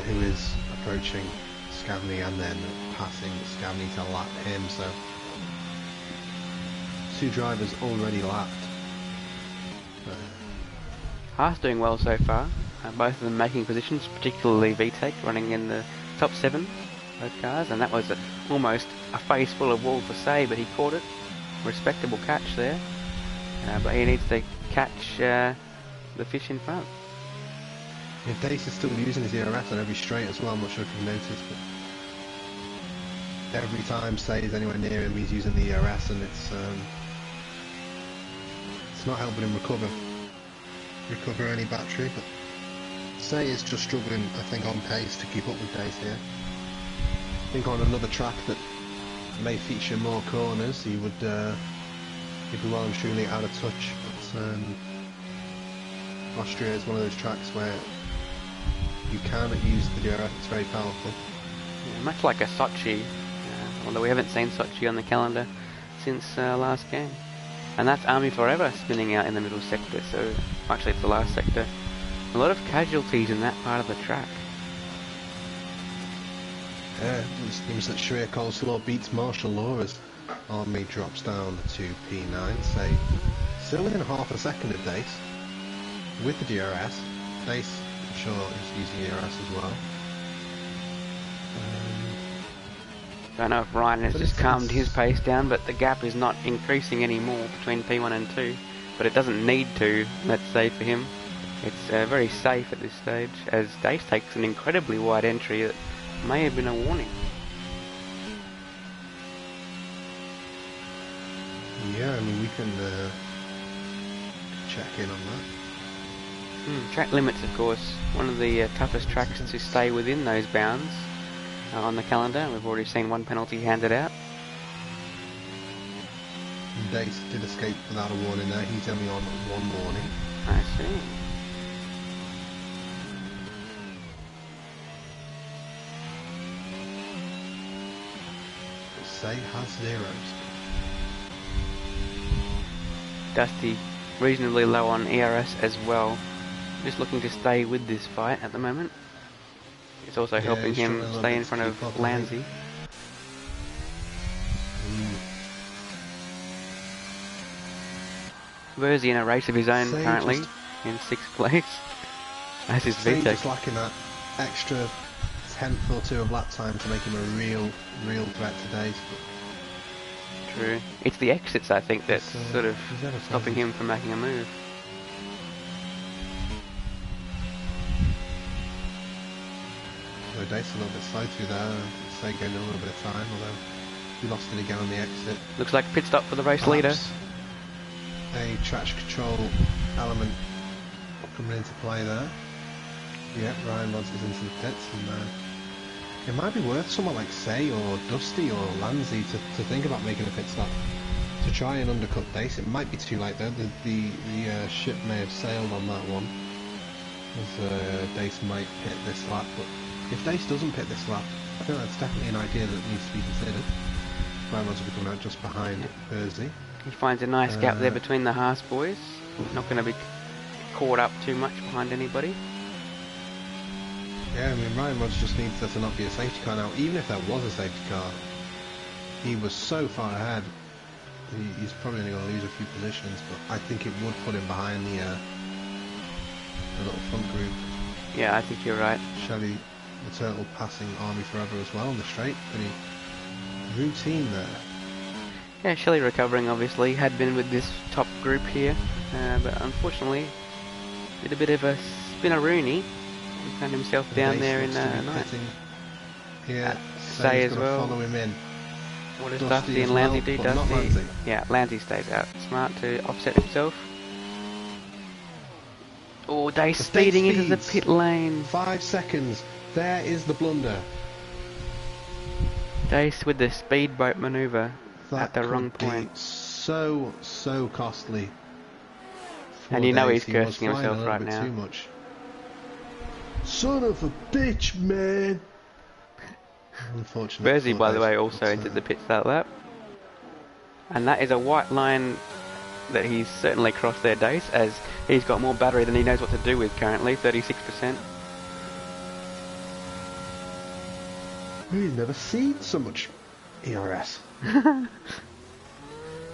Speaker 2: who is approaching Scavney and then passing Scavney to lap him, so 2 drivers already lapped.
Speaker 1: Haas doing well so far. Both of them making positions, particularly VTEC running in the top 7, both cars, and that was almost a face full of wall for Say, but he caught it. Respectable catch there, but he needs to catch the fish in front.
Speaker 2: Yeah, Dace is still using his ERS on every straight as well. I'm not sure if you've noticed, but every time Say is anywhere near him, he's using the ERS, and it's not helping him recover any battery. But Say is just struggling, I think, on pace to keep up with Dace here. I think on another track that may feature more corners, he'd be well and truly out of touch. But Austria is one of those tracks where you can use the DRS, it's very powerful.
Speaker 1: Yeah, much like a Sochi, although we haven't seen Sochi on the calendar since last game. And that's Army Forever spinning out in the middle sector, so actually it's the last sector. A lot of casualties in that part of the track.
Speaker 2: Yeah, it seems that Shreya Coleslaw beats Marshall Law as Army drops down to P9. Say still within half a second of Dace with the DRS. Dace, I'm sure, is using DRS as well.
Speaker 1: Don't know if Ryan has just calmed his pace down, but the gap is not increasing anymore between P1 and 2. But it doesn't need to, let's say, for him. It's very safe at this stage, as Dace takes an incredibly wide entry that may have been a warning.
Speaker 2: Yeah, I mean, we can check in on that.
Speaker 1: Track limits, of course, one of the toughest tracks to stay within those bounds on the calendar. We've already seen 1 penalty handed out.
Speaker 2: Dace did escape without a warning there. He's only on 1 warning.
Speaker 1: I see.
Speaker 2: say, has zeros.
Speaker 1: Dusty reasonably low on ERS as well. Just looking to stay with this fight at the moment. It's also helping
Speaker 2: he's
Speaker 1: him
Speaker 2: struggling a little
Speaker 1: stay
Speaker 2: bit
Speaker 1: in
Speaker 2: to
Speaker 1: front
Speaker 2: keep
Speaker 1: of
Speaker 2: up, I think.
Speaker 1: Lanzi. Verzi in a race of his own
Speaker 2: Say
Speaker 1: currently
Speaker 2: just-
Speaker 1: in 6th place. As is
Speaker 2: Say
Speaker 1: VTEC.
Speaker 2: just lacking that extra tenth or two of lap time to make him a real threat today.
Speaker 1: True. It's the exits, I think, that's sort of
Speaker 2: he's ever
Speaker 1: stopping
Speaker 2: present.
Speaker 1: him from making a move.
Speaker 2: So Dace a little bit slow through there. Say gaining a little bit of time, although he lost it again on the exit.
Speaker 1: Looks like a pit stop for the race leader.
Speaker 2: Perhaps a traction control element coming into play there. Yeah, Ryan Rods is into the pits, and it might be worth someone like Say or Dusty or Lanzi to think about making a pit stop to try and undercut Dace. It might be too late though. The ship may have sailed on that one, as Dace might pit this lap. But if Dace doesn't pit this lap, I think that's definitely an idea that needs to be considered. Ryan Rods will be coming out just behind Verzi.
Speaker 1: He finds a nice gap there between the Haas boys. Not going to be caught up too much behind anybody.
Speaker 2: Yeah, I mean, Ryan Rods just needs there to not be a safety car now. Even if there was a safety car, he was so far ahead, he's probably only going to lose a few positions, but I think it would put him behind the little front group.
Speaker 1: Yeah, I think you're right.
Speaker 2: Shelley, the turtle, passing Army Forever as well on the straight. Pretty routine there.
Speaker 1: Yeah, Shelley recovering obviously, had been with this top group here, but unfortunately did a bit of a spinneroonie. He found himself down there in ninth.
Speaker 2: Yeah,
Speaker 1: Say as well.
Speaker 2: Follow him in.
Speaker 1: What does
Speaker 2: Dusty
Speaker 1: Dusty
Speaker 2: as
Speaker 1: and
Speaker 2: well,
Speaker 1: Lanzi do?
Speaker 2: but not
Speaker 1: Dusty,
Speaker 2: Lanzi.
Speaker 1: yeah, Lanzi stays out. Smart to offset himself. Oh, Dace
Speaker 2: The
Speaker 1: speeding
Speaker 2: Dace
Speaker 1: into the
Speaker 2: speeds.
Speaker 1: pit lane.
Speaker 2: 5 seconds. There is the blunder.
Speaker 1: Dace with the speedboat manoeuvre at
Speaker 2: That
Speaker 1: the wrong
Speaker 2: could be
Speaker 1: point.
Speaker 2: so costly.
Speaker 1: And you know
Speaker 2: Dace.
Speaker 1: he's
Speaker 2: He was
Speaker 1: cursing
Speaker 2: flying
Speaker 1: himself
Speaker 2: a little
Speaker 1: right
Speaker 2: bit
Speaker 1: now.
Speaker 2: Too much. Son of a bitch, man. Unfortunate.
Speaker 1: Verzi,
Speaker 2: for
Speaker 1: by the
Speaker 2: Dace,
Speaker 1: way, also
Speaker 2: but,
Speaker 1: entered the pits that lap. And that is a white line that he's certainly crossed there, Dace, as he's got more battery than he knows what to do with currently, 36%.
Speaker 2: He's never seen so much ERS.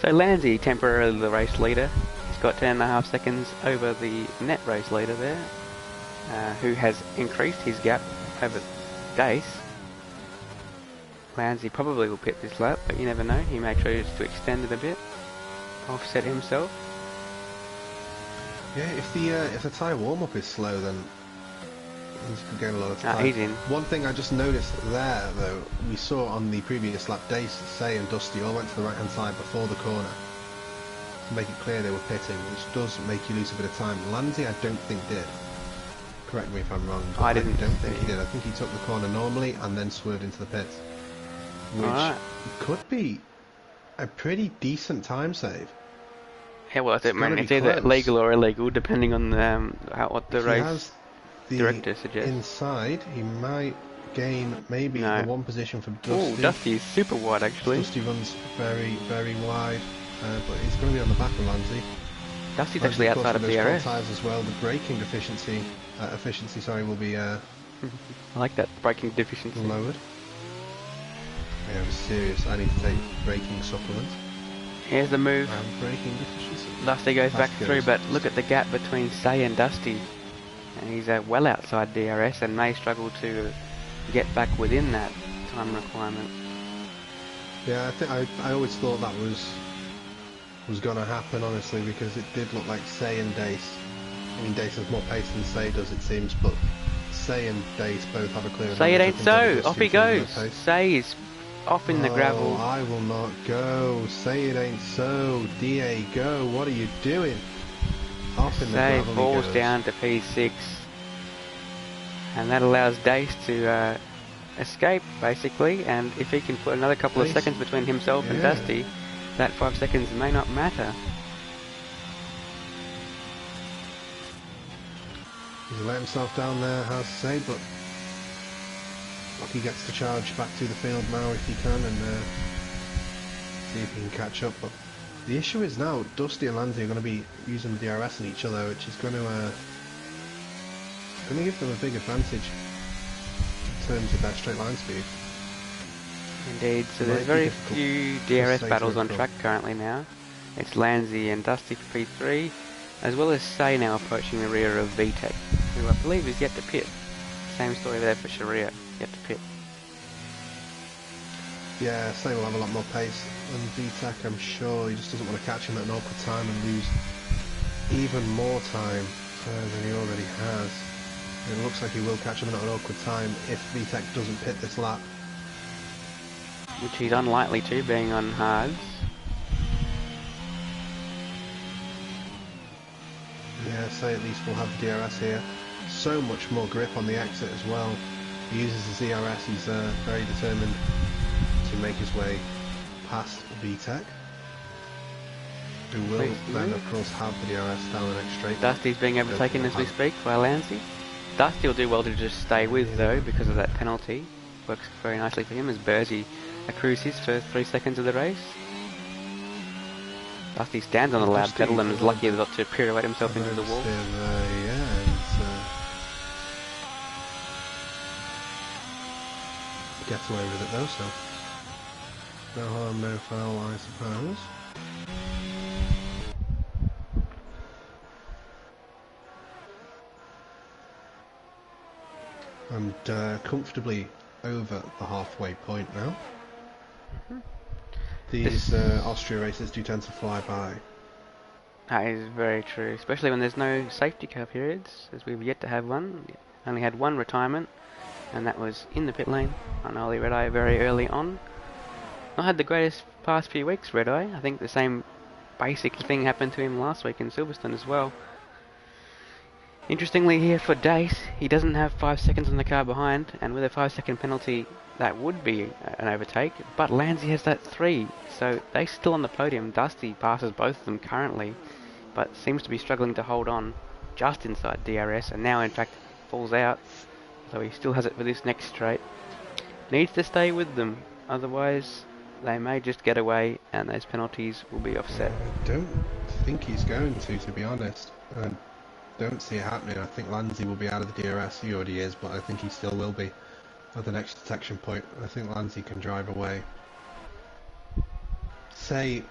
Speaker 1: So Lanzi, temporarily the race leader. He's got 10.5 seconds over the net race leader there, who has increased his gap over Dace. Lanzi probably will pit this lap, but you never know. He may choose to extend it a bit, offset himself.
Speaker 2: Yeah, if the tyre warm-up is slow, then he's could gain a lot of time.
Speaker 1: He's in.
Speaker 2: One thing I just noticed there, though, we saw on the previous lap, Dace, Say and Dusty all went to the right-hand side before the corner to make it clear they were pitting, which does make you lose a bit of time. Lanzi, I don't think did. Correct me if I'm wrong, but
Speaker 1: I
Speaker 2: don't
Speaker 1: didn't
Speaker 2: think
Speaker 1: see.
Speaker 2: he did. I think he took the corner normally and then swerved into the pits, which
Speaker 1: Alright.
Speaker 2: could be a pretty decent time save.
Speaker 1: Yeah, well,
Speaker 2: It's
Speaker 1: it's
Speaker 2: gotta be
Speaker 1: either
Speaker 2: close.
Speaker 1: legal or illegal, depending on what the
Speaker 2: If he
Speaker 1: race
Speaker 2: has the
Speaker 1: director suggests.
Speaker 2: inside, he might gain maybe
Speaker 1: No.
Speaker 2: the one position for
Speaker 1: Oh,
Speaker 2: Dusty.
Speaker 1: Dusty is super wide actually.
Speaker 2: Dusty runs very wide, but he's going to be on the back of Lanzi.
Speaker 1: Dusty's
Speaker 2: Lanzi,
Speaker 1: actually
Speaker 2: of course,
Speaker 1: outside of
Speaker 2: with those front
Speaker 1: DRS.
Speaker 2: tyres as well. The braking efficiency will be
Speaker 1: I like that braking deficiency.
Speaker 2: lowered. Yeah, I'm serious. I need to take braking supplements.
Speaker 1: Here's the move.
Speaker 2: Braking deficiency.
Speaker 1: Dusty goes back
Speaker 2: That's good.
Speaker 1: through, but look at the gap between Say and Dusty. And he's well outside DRS and may struggle to get back within that time requirement.
Speaker 2: Yeah, I always thought that was going to happen, honestly, because it did look like Say and Dace. I mean, Dace has more pace than Say does, it seems, but Say and Dace both have a clear
Speaker 1: Say it
Speaker 2: advantage.
Speaker 1: ain't
Speaker 2: I think
Speaker 1: so.
Speaker 2: they're
Speaker 1: Off he
Speaker 2: just in
Speaker 1: goes.
Speaker 2: their pace.
Speaker 1: Say is off in the gravel.
Speaker 2: I will not go. Say it ain't so. DA, go. What are you doing? Off in the
Speaker 1: Say
Speaker 2: gravel he
Speaker 1: falls
Speaker 2: goes.
Speaker 1: down to P6. And that allows Dace to escape, basically. And if he can put another couple of
Speaker 2: Dace-
Speaker 1: seconds between himself and
Speaker 2: yeah.
Speaker 1: Dusty, that 5 seconds may not matter.
Speaker 2: He's let himself down there, has to say, but he gets to charge back to the field now if he can, and See if he can catch up. But the issue is now Dusty and Lanzi are going to be using DRS on each other, which is going to give them a big advantage in terms of their straight line speed.
Speaker 1: Indeed, so there's very few DRS battles on track currently now. It's Lanzi and Dusty for P3, as well as Say now approaching the rear of VTEC, who I believe is yet to pit. Same story there for Sharia, yet to pit.
Speaker 2: Yeah, Say will have a lot more pace than VTEC, I'm sure. He just doesn't want to catch him at an awkward time and lose even more time than he already has. It looks like he will catch him at an awkward time if VTEC doesn't pit this lap.
Speaker 1: Which he's unlikely to, being on hards.
Speaker 2: Yeah, Say at least will have the DRS here. So much more grip on the exit as well. He uses his ERS, he's very determined to make his way past VTEC, who will then of course have the DRS down the next straight.
Speaker 1: Dusty's being overtaken as we speak by Lanzi. Dusty will do well to just stay with though, because of that penalty. Works very nicely for him as Burzy accrues his first 3 seconds of the race. Dusty stands on the loud pedal and is lucky not to pirouette himself into the wall.
Speaker 2: Gets away with it though, so no harm, no foul, I suppose. And comfortably over the halfway point now. These Austria races do tend to fly by.
Speaker 1: That is very true, especially when there's no safety car periods, as we've yet to have one. Only had one retirement, and that was in the pit lane on Ollie Redeye very early on. Not had the greatest past few weeks, Redeye. I think the same basic thing happened to him last week in Silverstone as well. Interestingly here for Dace, he doesn't have 5 seconds on the car behind, and with a 5-second penalty that would be an overtake, but Lanzi has that 3, so they're still on the podium. Dusty passes both of them currently, but seems to be struggling to hold on just inside DRS, and now in fact falls out, so he still has it for this next straight. Needs to stay with them, otherwise they may just get away and those penalties will be offset.
Speaker 2: I don't think he's going to be honest. I don't see it happening. I think Lanzi will be out of the DRS. He already is, but I think he still will be at the next detection point. I think Lanzi can drive away. Say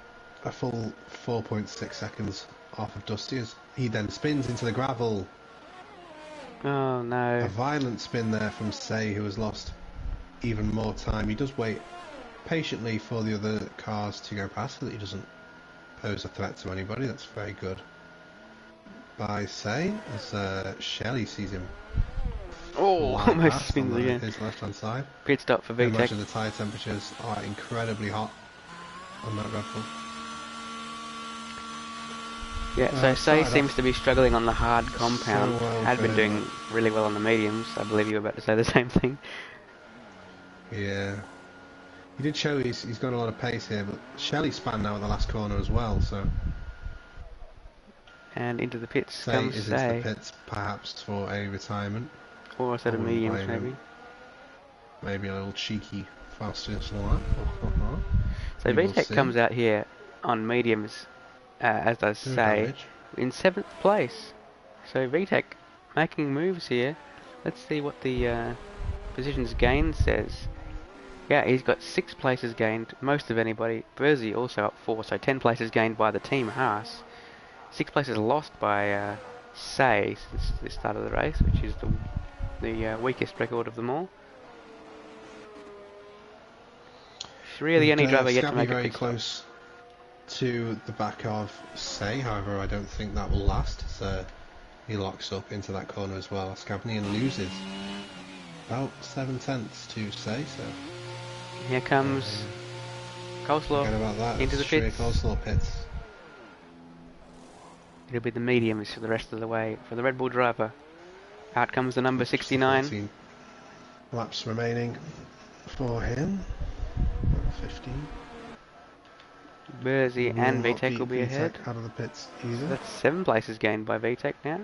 Speaker 2: a full 4.6 seconds off of Dusty as he then spins into the gravel.
Speaker 1: Oh no.
Speaker 2: A violent spin there from Say, who has lost even more time. He does wait patiently for the other cars to go past so that he doesn't pose a threat to anybody. That's very good by Say, as Shelley sees him.
Speaker 1: Oh, almost spins again.
Speaker 2: His left hand side.
Speaker 1: Pit stop for VTEC.
Speaker 2: Much of the tyre temperatures are incredibly hot on that Red Bull.
Speaker 1: Yeah, so Say seems to be struggling on the hard compound. Had been doing really well on the mediums. I believe you were about to say the same thing.
Speaker 2: Yeah. He did show he's got a lot of pace here, but Shelley span now at the last corner as well, so...
Speaker 1: And into the pits
Speaker 2: Say
Speaker 1: comes
Speaker 2: is
Speaker 1: Say.
Speaker 2: into the pits, perhaps for a retirement.
Speaker 1: Or a set of mediums, maybe.
Speaker 2: Maybe a little cheeky fastest lap.
Speaker 1: So VTEC comes out here on mediums, as does Say, in 7th place. So VTEC making moves here. Let's see what the positions gained says. Yeah, he's got 6 places gained, most of anybody. Burzy also up 4, so 10 places gained by the team Haas. 6 places lost by Say since the start of the race, which is the weakest record of them all. It's really any driver yet to make
Speaker 2: very
Speaker 1: a pit stop.
Speaker 2: close to the back of Say, however I don't think that will last, so he locks up into that corner as well. Scavnian loses about 7/10 to Say, so
Speaker 1: here comes Coleslaw into the pits.
Speaker 2: Coleslaw pits.
Speaker 1: It'll be the mediums for the rest of the way for the Red Bull driver. Out comes the number 69.
Speaker 2: 14 laps remaining for him. 15.
Speaker 1: Burzy and VTEC will be ahead.
Speaker 2: Out of the pits either.
Speaker 1: So that's 7 places gained by VTEC now.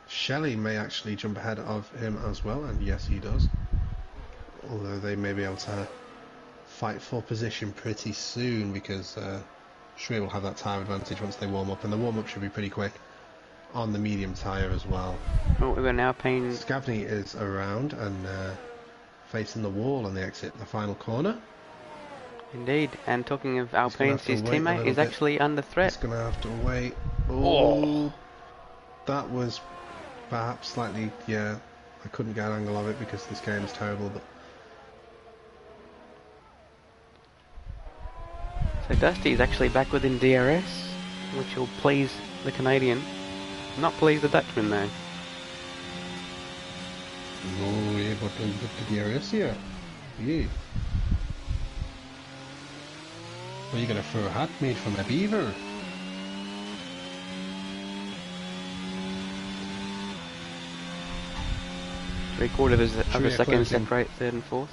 Speaker 2: Shelley may actually jump ahead of him as well, and yes he does. Although they may be able to fight for position pretty soon because Shree will have that tyre advantage once they warm up, and the warm up should be pretty quick on the medium tyre as well.
Speaker 1: Oh, we've got an Alpine.
Speaker 2: Scavney is around and facing the wall on the exit, the final corner.
Speaker 1: Indeed, and talking of Alpines, his teammate is actually under threat.
Speaker 2: He's going to have to wait. Oh, that was perhaps slightly, yeah, I couldn't get an angle of it because this game is terrible, but...
Speaker 1: So Dusty is actually back within DRS, which will please the Canadian. Not please the Dutchman though.
Speaker 2: No, yeah, but look at the DRS here. Yeah. Well, you're going to throw a hat made from a beaver.
Speaker 1: 3/4 of a second separate third and fourth.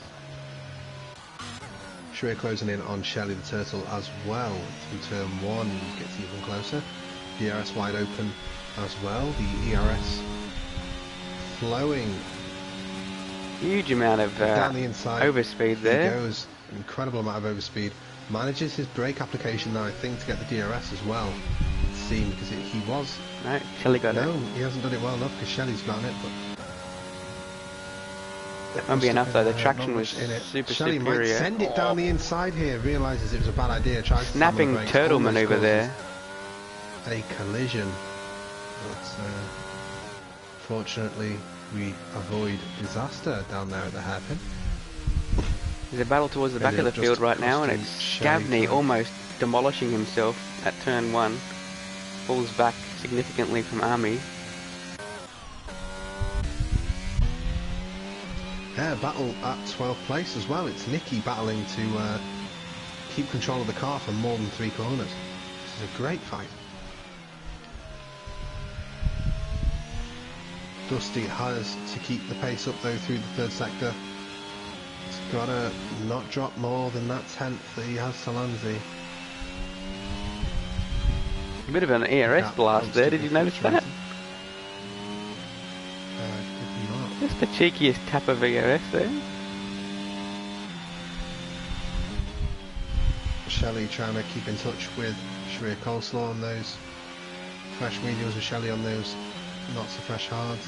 Speaker 2: Shree closing in on Shelley the Turtle as well through turn 1, gets even closer. DRS wide open as well, the ERS flowing.
Speaker 1: Huge amount of
Speaker 2: down the inside,
Speaker 1: overspeed there.
Speaker 2: He goes, an incredible amount of overspeed. Manages his brake application now, I think, to get the DRS as well. It seemed, because he was...
Speaker 1: No, Shelley got it.
Speaker 2: No, he hasn't done it well enough because Shelley's got it, but...
Speaker 1: That won't be enough though, the traction was super
Speaker 2: Shelley
Speaker 1: superior.
Speaker 2: might send it down the inside here, realises it was a bad idea, tries to
Speaker 1: snapping turtle manoeuvre there.
Speaker 2: A collision, but fortunately we avoid disaster down there at the hairpin.
Speaker 1: There's a battle towards the back of the field right now, and it's Scavney almost demolishing himself at turn 1. Falls back significantly from Army.
Speaker 2: Yeah, battle at 12th place as well. It's Nicky battling to keep control of the car for more than 3 corners. This is a great fight. Dusty has to keep the pace up though through the 3rd sector. He's got to not drop more than that 10th that he has to Lanzi.
Speaker 1: A bit of an ERS blast there, did you notice that? Just the cheekiest tap of ERS there.
Speaker 2: Shelley trying to keep in touch with Sharia Coleslaw on those fresh mediums, with Shelley on those not so fresh hards.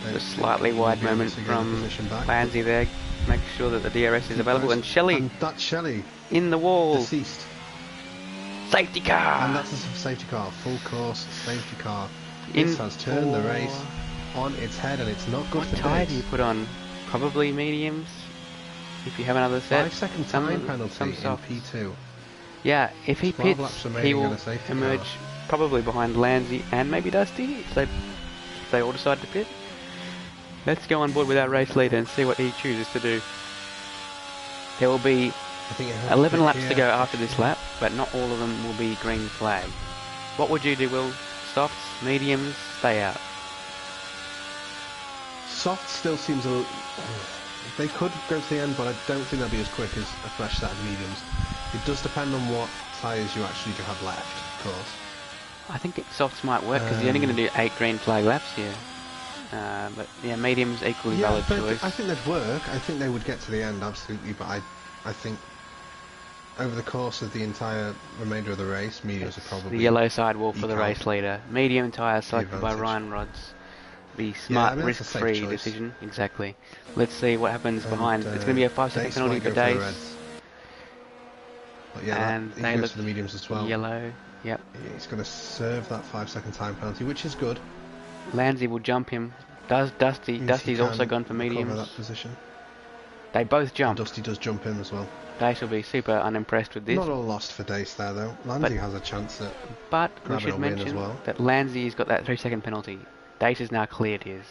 Speaker 1: A slightly wide moment from Lanzi there, make sure that the DRS is available, and Shelley,
Speaker 2: and that's Shelley
Speaker 1: in the wall,
Speaker 2: deceased.
Speaker 1: Safety car,
Speaker 2: and that's a safety car, full course safety car. This has turned the race on its head, and it's not good for
Speaker 1: What tyre do you put on? Probably mediums, if you have another set.
Speaker 2: 5 second time penalty in P2.
Speaker 1: Yeah, if he pits, he will emerge probably behind Lanzi and maybe Dusty, if they all decide to pit. Let's go on board with our race leader and see what he chooses to do. There will be 11 laps to go after this lap, but not all of them will be green flag. What would you do, Will? Softs, mediums, stay out?
Speaker 2: Soft still seems a little... They could go to the end, but I don't think they'll be as quick as a fresh set of mediums. It does depend on what tyres you actually do have left, of course.
Speaker 1: I think softs might work, because you're only going to do 8 green flag laps here. But yeah, mediums equally valid choice.
Speaker 2: I think they'd work. I think they would get to the end, absolutely, but I think over the course of the entire remainder of the race, mediums are probably...
Speaker 1: The yellow sidewall for the race leader. Medium tyre selected by Ryan Rods. The smart, risk-free decision. Exactly. Let's see what happens behind. It's going to be a 5-second penalty for Dace.
Speaker 2: Yeah, and he goes for the mediums as well.
Speaker 1: Yellow. Yep.
Speaker 2: He's going to serve that 5-second time penalty, which is good.
Speaker 1: Lanzi will jump him. Does Dusty? Dusty's also gone for mediums.
Speaker 2: That position.
Speaker 1: They both jump.
Speaker 2: And Dusty does jump him as well.
Speaker 1: Dace will be super unimpressed with this.
Speaker 2: Not all lost for Dace there though. Lanzi has a chance at
Speaker 1: But we should mention that Lanzi's got that 3-second penalty. Dace has now cleared his.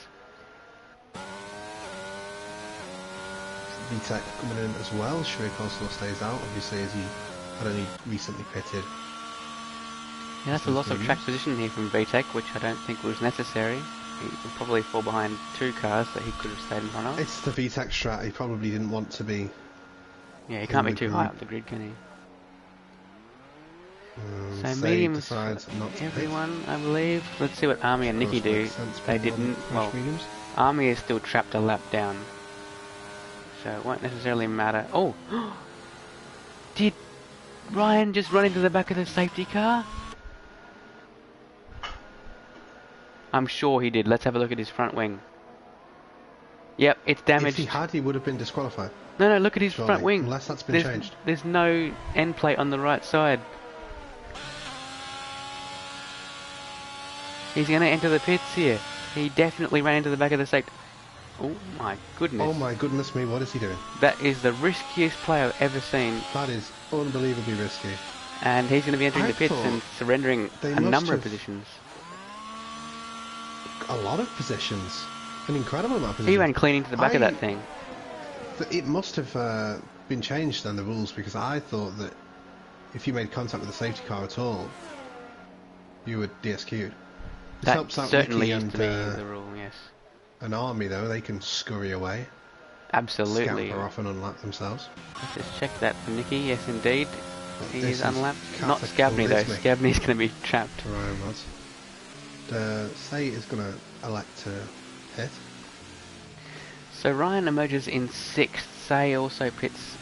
Speaker 2: VTEC coming in as well. Shree Coleslaw stays out, obviously, as he had only recently pitted.
Speaker 1: Yeah, that's a loss of track position here from VTEC, which I don't think was necessary. He would probably fall behind 2 cars that he could have stayed in front of.
Speaker 2: It's the VTEC strat. He probably didn't want to be.
Speaker 1: Yeah, he can't be too high up the grid, can he? So mediums, everyone, I believe. Let's see what Army and Nicky do. They didn't. Well, Army is still trapped a lap down, so it won't necessarily matter. Oh, Did Ryan just run into the back of the safety car? I'm sure he did. Let's have a look at his front wing. Yep, it's damaged.
Speaker 2: If he had, he would have been disqualified.
Speaker 1: No, look at his
Speaker 2: Surely,
Speaker 1: front wing.
Speaker 2: unless that's been changed.
Speaker 1: There's no end plate on the right side. He's going to enter the pits here. He definitely ran into the back of the safety. Oh my goodness.
Speaker 2: Oh my goodness me, what is he doing?
Speaker 1: That is the riskiest play I've ever seen.
Speaker 2: That is unbelievably risky.
Speaker 1: And he's going to be entering the pits and surrendering a number of positions.
Speaker 2: A lot of positions. An incredible amount of positions.
Speaker 1: He ran clean into the back of that thing.
Speaker 2: It must have been changed then, the rules, because I thought that if you made contact with the safety car at all, you were DSQ'd.
Speaker 1: That certainly used to be the rule, yes.
Speaker 2: An army, though, they can scurry away.
Speaker 1: Absolutely.
Speaker 2: Scamper off and unlap themselves.
Speaker 1: Let's just check that for Nicky. Yes, indeed. He is unlapped. Not
Speaker 2: Catholic
Speaker 1: Scabney, though.
Speaker 2: charisma.
Speaker 1: Scabney's going to be trapped.
Speaker 2: Ryan Rods. Say is going to elect to hit.
Speaker 1: So Ryan emerges in 6th. Say also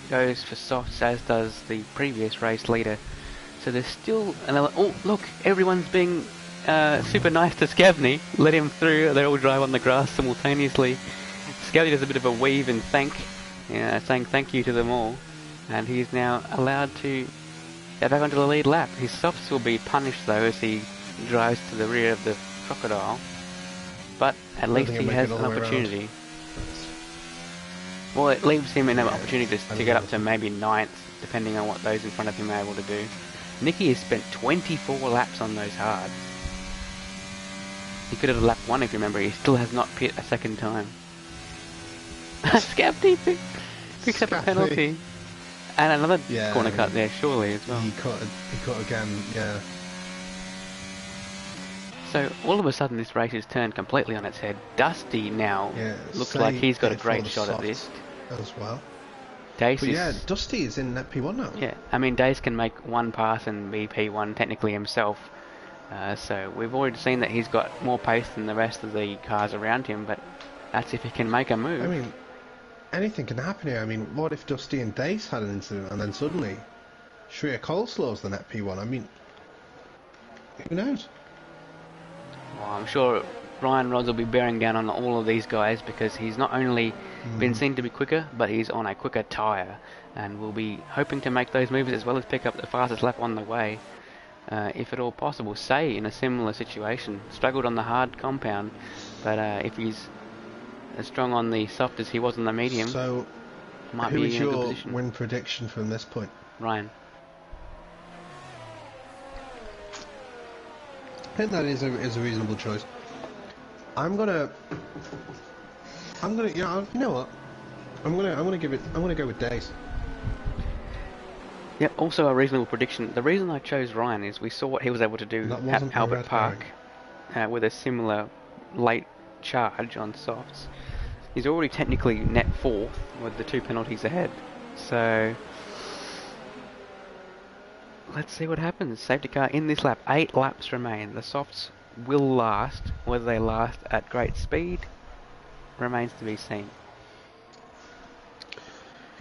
Speaker 1: goes for softs, as does the previous race leader. So there's still another... Oh, look! Everyone's being super nice to Scabney. Let him through. They all drive on the grass simultaneously. Scabney does a bit of a weave and saying thank you to them all. And he's now allowed to get back onto the lead lap. His softs will be punished, though, as he drives to the rear of the crocodile. But at least he has an opportunity. Well, it leaves him an opportunity to get up to maybe 9th, depending on what those in front of him are able to do. Nicky has spent 24 laps on those hards. He could have lapped 1 if you remember. He still has not pit a second time. Scabney picks up a penalty. And another corner cut there, surely, as well.
Speaker 2: He cut again, yeah.
Speaker 1: So, all of a sudden, this race is turned completely on its head. Dusty now looks like he's got a great shot at this.
Speaker 2: As well.
Speaker 1: Dace
Speaker 2: But yeah, Dusty is in P1 now.
Speaker 1: Yeah, I mean, Dace can make one pass and be P1 technically himself. So, we've already seen that he's got more pace than the rest of the cars around him, but that's if he can make a move.
Speaker 2: I mean, anything can happen here. I mean, what if Dusty and Dace had an incident and then suddenly Shreya Coleslaw's the net P1? I mean, who knows?
Speaker 1: Well, I'm sure Ryan Rods will be bearing down on all of these guys because he's not only been seen to be quicker, but he's on a quicker tyre. And we'll be hoping to make those moves as well as pick up the fastest lap on the way, if at all possible. Say, in a similar situation, struggled on the hard compound, but if he's as strong on the soft as he was on the medium,
Speaker 2: so
Speaker 1: might
Speaker 2: who
Speaker 1: be
Speaker 2: is
Speaker 1: in a good
Speaker 2: your
Speaker 1: position.
Speaker 2: win prediction from this point?
Speaker 1: Ryan.
Speaker 2: I think that is a reasonable choice. I'm gonna you know what? I'm gonna go with Dace.
Speaker 1: Yeah, also a reasonable prediction. The reason I chose Ryan is we saw what he was able to do at Albert Park with a similar late charge on softs. He's already technically net 4th with the 2 penalties ahead. So let's see what happens. Safety car in this lap. 8 laps remain. The softs will last. Whether they last at great speed remains to be seen.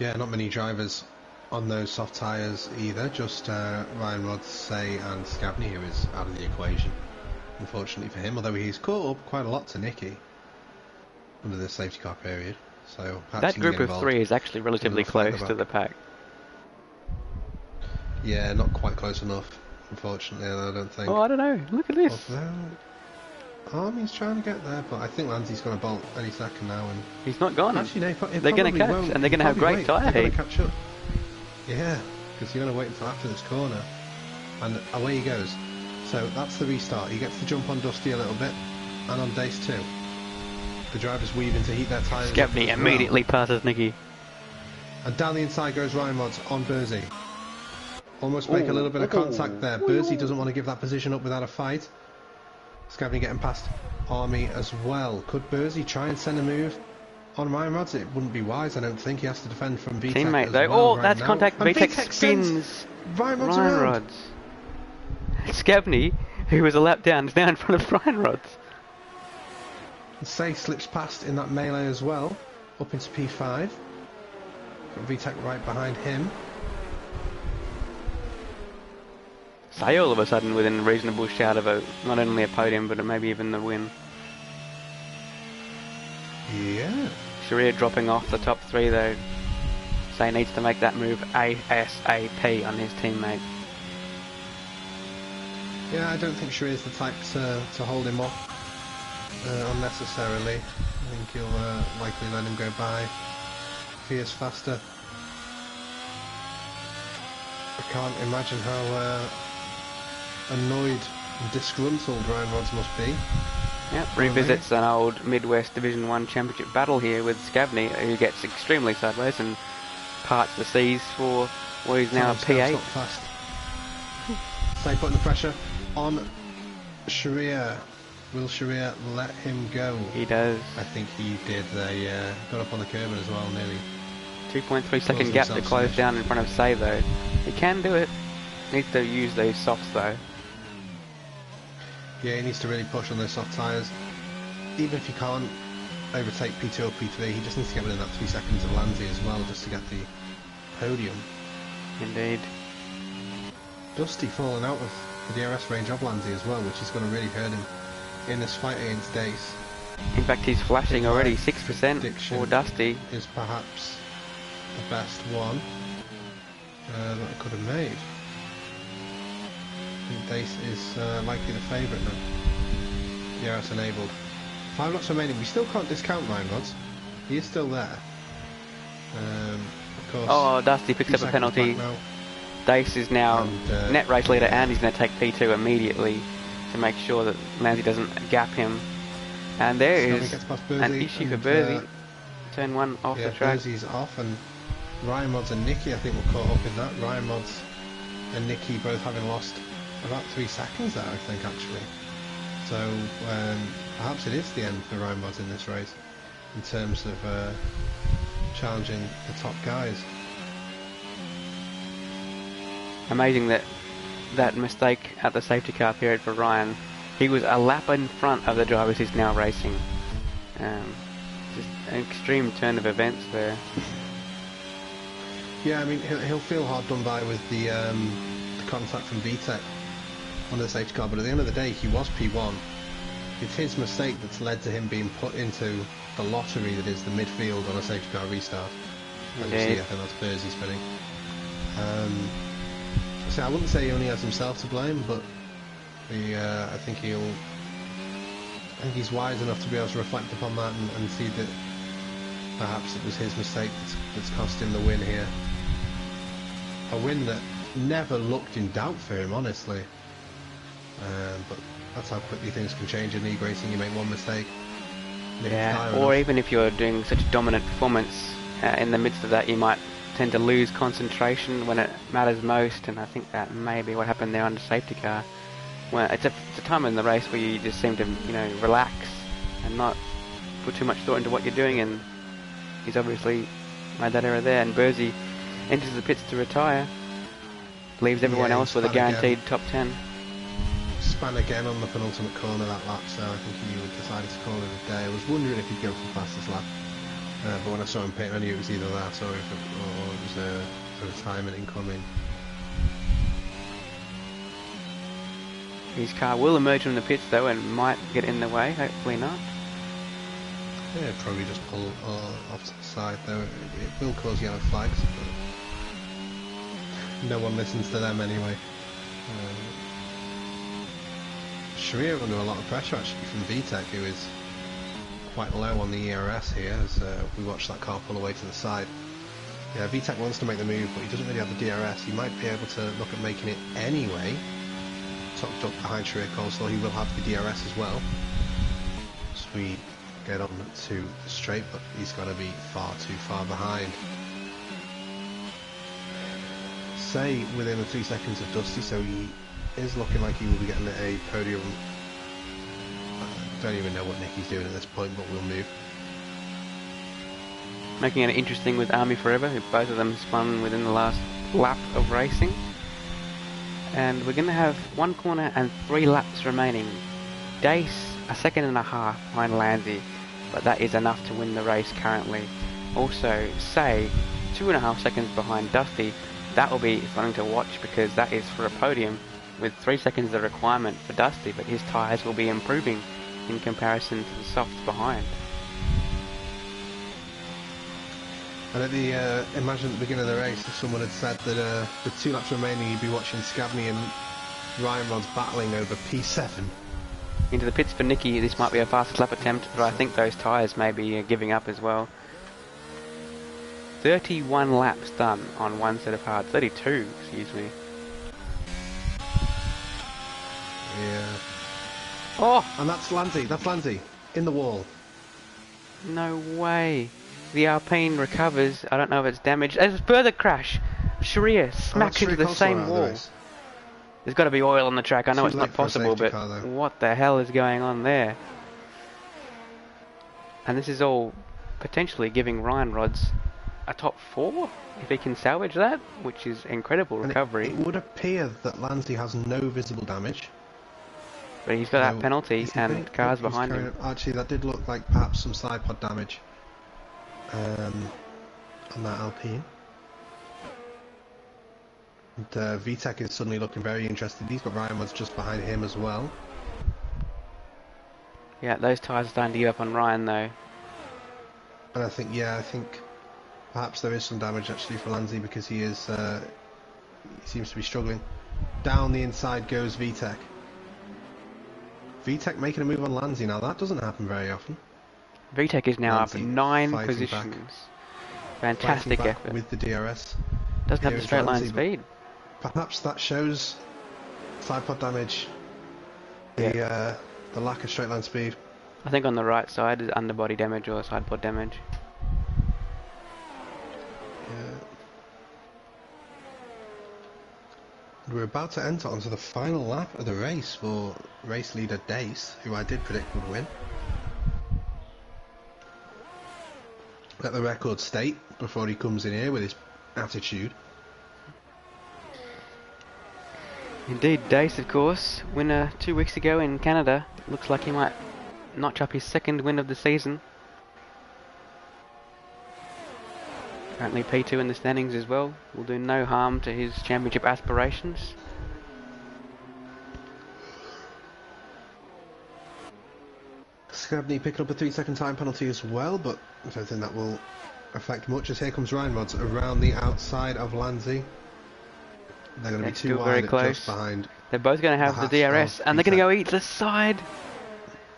Speaker 2: Yeah, not many drivers on those soft tyres either. Just Ryan Rods, Say and Scabney, who is out of the equation, unfortunately for him, although he's caught up quite a lot to Nicky under the safety car period. So
Speaker 1: that group of 3 is actually relatively close to the pack.
Speaker 2: Yeah, not quite close enough, unfortunately, I don't think.
Speaker 1: Oh, I don't know. Look at this.
Speaker 2: Army's trying to get there, but I think Lanzy's going to bolt any second now. And
Speaker 1: he's not gone.
Speaker 2: Actually, no,
Speaker 1: they're going to catch, and they're going to have great tyre heat.
Speaker 2: Catch up. Yeah, because you're going to wait until after this corner, and away he goes. So that's the restart. He gets to jump on Dusty a little bit, and on Dace too. The drivers weaving to heat their tyres.
Speaker 1: Scabney immediately passes Nicky.
Speaker 2: And down the inside goes Ryan Rods on Bursey. Almost make a little bit of contact there. Bursey doesn't want to give that position up without a fight. Scabney getting past Army as well. Could Bursey try and send a move on Ryan Rods? It wouldn't be wise, I don't think. He has to defend from VTEC
Speaker 1: Teammate
Speaker 2: as
Speaker 1: though.
Speaker 2: well right
Speaker 1: That's
Speaker 2: now.
Speaker 1: contact.
Speaker 2: And
Speaker 1: VTEC spins
Speaker 2: Ryan Rods
Speaker 1: Ryan
Speaker 2: around.
Speaker 1: Rods. Scabney, who was a lap down, is now in front of Ryan Rods.
Speaker 2: Say slips past in that melee as well, up into P5. Got VTEC right behind him.
Speaker 1: Say all of a sudden within a reasonable shout of not only a podium but maybe even the win.
Speaker 2: Yeah.
Speaker 1: Sharia dropping off the top 3 though. Say needs to make that move ASAP on his teammate.
Speaker 2: Yeah, I don't think Sharia's the type to hold him up unnecessarily. I think he'll likely let him go by if he is faster. I can't imagine how annoyed and disgruntled Ryan Rodds must be.
Speaker 1: Yep, revisits an old Midwest Division 1 Championship battle here with Scavney, who gets extremely sideways and parts the seas for what is now a P8.
Speaker 2: Stop fast. Stay putting the pressure on Sharia. Will Sharia let him go?
Speaker 1: He does.
Speaker 2: I think he did. They got up on the curb as well, nearly.
Speaker 1: 2.3 second gap to close down in front of Say though. He can do it. Needs to use those softs though.
Speaker 2: Yeah, he needs to really push on those soft tyres. Even if he can't overtake P2 or P3, he just needs to get within that 3 seconds of Lanzi as well, just to get the podium.
Speaker 1: Indeed.
Speaker 2: Dusty falling out of the DRS range of Lanzi as well, which is going to really hurt him in this fight against Dace.
Speaker 1: In fact, he's flashing already 6% for Dusty.
Speaker 2: Is perhaps the best one that I could have made. I think Dace is likely the favourite now. DRS enabled. 5 laps remaining. We still can't discount Ryan Rodds. He is still there. Of course.
Speaker 1: Oh, Dusty picks up a penalty. Dace is now net race leader, and he's going to take P2 immediately to make sure that Lanzi doesn't gap him. And there is an issue for Bersey. Turn 1 off the track.
Speaker 2: Bersey's off, and Ryan Rodds and Nicky, I think, were caught up in that. Ryan Rodds and Nicky both having lost about 3 seconds there, I think, actually. So perhaps it is the end for Ryan Rodds in this race in terms of challenging the top guys.
Speaker 1: Amazing that mistake at the safety car period for Ryan. He was a lap in front of the drivers he's now racing. Just an extreme turn of events there.
Speaker 2: Yeah, I mean, he'll feel hard done by with the contact from VTEC on the safety car, but at the end of the day, he was P1. It's his mistake that's led to him being put into the lottery that is the midfield on a safety car restart. As you see, I think that's Bersey spinning. So I wouldn't say he only has himself to blame, but I think he's wise enough to be able to reflect upon that and see that perhaps it was his mistake that's cost him the win here. A win that never looked in doubt for him, honestly. But that's how quickly things can change in league racing. You make one mistake.
Speaker 1: Yeah, or even if you're doing such a dominant performance, in the midst of that you might tend to lose concentration when it matters most, and I think that may be what happened there on the safety car. Well, it's a time in the race where you just seem to, relax and not put too much thought into what you're doing, and he's obviously made that error there, and Bersey enters the pits to retire, leaves everyone else with a guaranteed top 10.
Speaker 2: Span again on the penultimate corner that lap, so I think he decided to call it a day. I was wondering if he'd go for the fastest lap, but when I saw him pitting, I knew it was either that or it was a retirement incoming.
Speaker 1: His car will emerge from the pits though and might get in the way, hopefully not.
Speaker 2: Yeah, probably just pull off to the side though. It will cause yellow flags, but no one listens to them anyway. Sharia under a lot of pressure actually from VTEC, who is quite low on the ERS here as we watch that car pull away to the side. Yeah, VTEC wants to make the move, but he doesn't really have the DRS. He might be able to look at making it anyway. Tucked up behind Sharia Coleslaw, he will have the DRS as well. As we get on to the straight, but he's got to be far too far behind. Say within the 3 seconds of Dusty, so he is looking like he will be getting a podium. I don't even know what Nicky's doing at this point, but we'll move.
Speaker 1: Making it interesting with Army Forever, who both of them spun within the last lap of racing. And we're going to have 1 corner and 3 laps remaining. Dace a second and a half behind Lanzi, but that is enough to win the race currently. Also, Say 2.5 seconds behind Dusty. That will be something to watch because that is for a podium. with 3 seconds the requirement for Dusty, but his tyres will be improving in comparison to the softs behind.
Speaker 2: And at the imagine at the beginning of the race, if someone had said that with 2 laps remaining, you'd be watching Scavney and Ryan Rod's battling over P7.
Speaker 1: Into the pits for Nicky. This might be a fastest lap attempt, but I think those tyres may be giving up as well. 31 laps done on one set of hard. 32, excuse me.
Speaker 2: Yeah.
Speaker 1: Oh!
Speaker 2: And that's Lanzi, in the wall.
Speaker 1: No way. The Alpine recovers. I don't know if it's damaged. There's a further crash. Sharia smacks into the same wall. There's got to be oil on the track. I know it's not possible, but what the hell is going on there? And this is all potentially giving Ryan Rods a top 4, if he can salvage that, which is incredible recovery.
Speaker 2: It would appear that Lanzi has no visible damage.
Speaker 1: But he's got that penalty and cars behind him.
Speaker 2: Actually, that did look like perhaps some side pod damage on that Alpine. And VTEC is suddenly looking very interested. He's got Ryan Rods just behind him as well.
Speaker 1: Yeah, those tyres are starting to give up on Ryan though.
Speaker 2: And I think perhaps there is some damage actually for Lanzi, because he seems to be struggling. Down the inside goes VTEC. VTEC making a move on Lanzi now. That doesn't happen very often.
Speaker 1: VTEC is now
Speaker 2: Lanzi
Speaker 1: up 9 positions.
Speaker 2: Back.
Speaker 1: Fantastic effort.
Speaker 2: With the DRS.
Speaker 1: Doesn't have the straight line speed.
Speaker 2: Perhaps that shows side pod damage. The lack of straight line speed.
Speaker 1: I think on the right side is underbody damage or side pod damage.
Speaker 2: Yeah. We're about to enter onto the final lap of the race for race leader Dace, who I did predict would win. Let the record state before he comes in here with his attitude.
Speaker 1: Indeed, Dace, of course, winner 2 weeks ago in Canada. Looks like he might notch up his 2nd win of the season. Currently P2 in the standings as well. Will do no harm to his championship aspirations.
Speaker 2: Scabney picking up a 3-second time penalty as well, but I don't think that will affect much, as here comes Ryan Rods around the outside of Lanzi. They're going to be too wide just behind.
Speaker 1: They're both going to have the DRS, and they're going to go either side.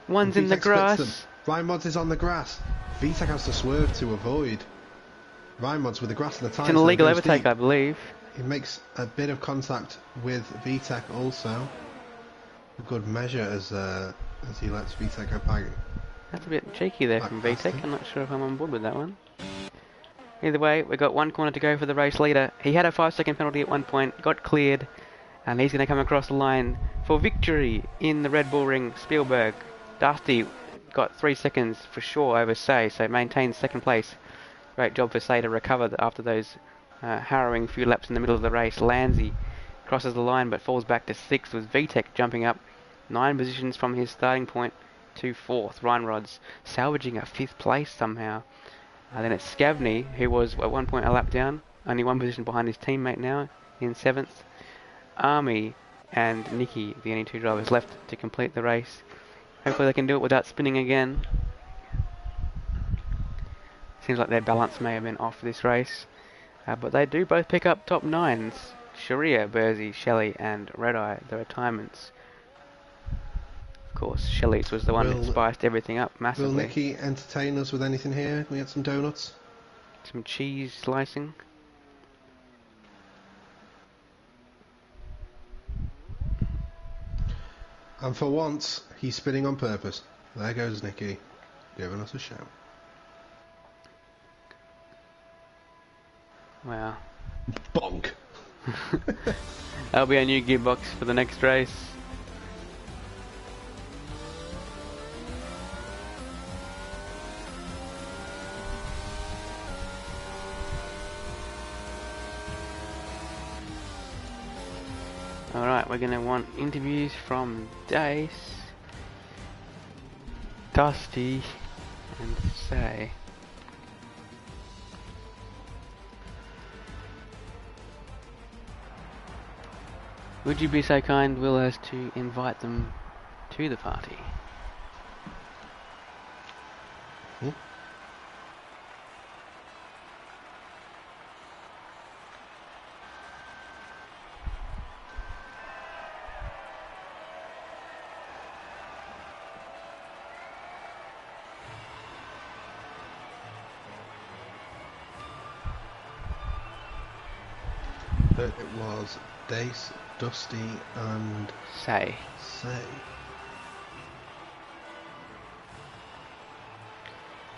Speaker 1: One's in the grass.
Speaker 2: Ryan Rods is on the grass. VTEC has to swerve to avoid Ryan Rods with the grass in the tyres.
Speaker 1: It's an illegal overtake, I believe.
Speaker 2: He makes a bit of contact with VTEC also. A good measure as he lets VTEC go by.
Speaker 1: That's a bit cheeky there from VTEC. I'm not sure if I'm on board with that one. Either way, we've got 1 corner to go for the race leader. He had a 5-second penalty at one point, got cleared, and he's going to come across the line for victory in the Red Bull Ring. Spielberg. Dusty got 3 seconds for sure over Say, so maintains 2nd place. Great job for Say to recover after those harrowing few laps in the middle of the race. Lanzi crosses the line but falls back to 6th, with VTEC jumping up 9 positions from his starting point to 4th. Ryan Rods salvaging a 5th place somehow. And then it's Scavney, who was at one point a lap down, only 1 position behind his teammate now, in 7th. Army and Nicky, the only 2 drivers left to complete the race. Hopefully they can do it without spinning again. Seems like their balance may have been off this race. But they do both pick up top 9s. Sharia, Bursey, Shelley and Redeye, the retirements. Of course, Shelley's was the one that spiced everything up massively.
Speaker 2: Will Nicky entertain us with anything here? Can we get some donuts?
Speaker 1: Some cheese slicing.
Speaker 2: And for once, he's spinning on purpose. There goes Nicky, giving us a show.
Speaker 1: Wow.
Speaker 2: Bonk!
Speaker 1: That'll be a new gearbox for the next race. Alright, we're going to want interviews from Dace, Dusty and Say. Would you be so kind, Will, as to invite them to the party?
Speaker 2: Hmm? It was Dace, Dusty, and
Speaker 1: Say.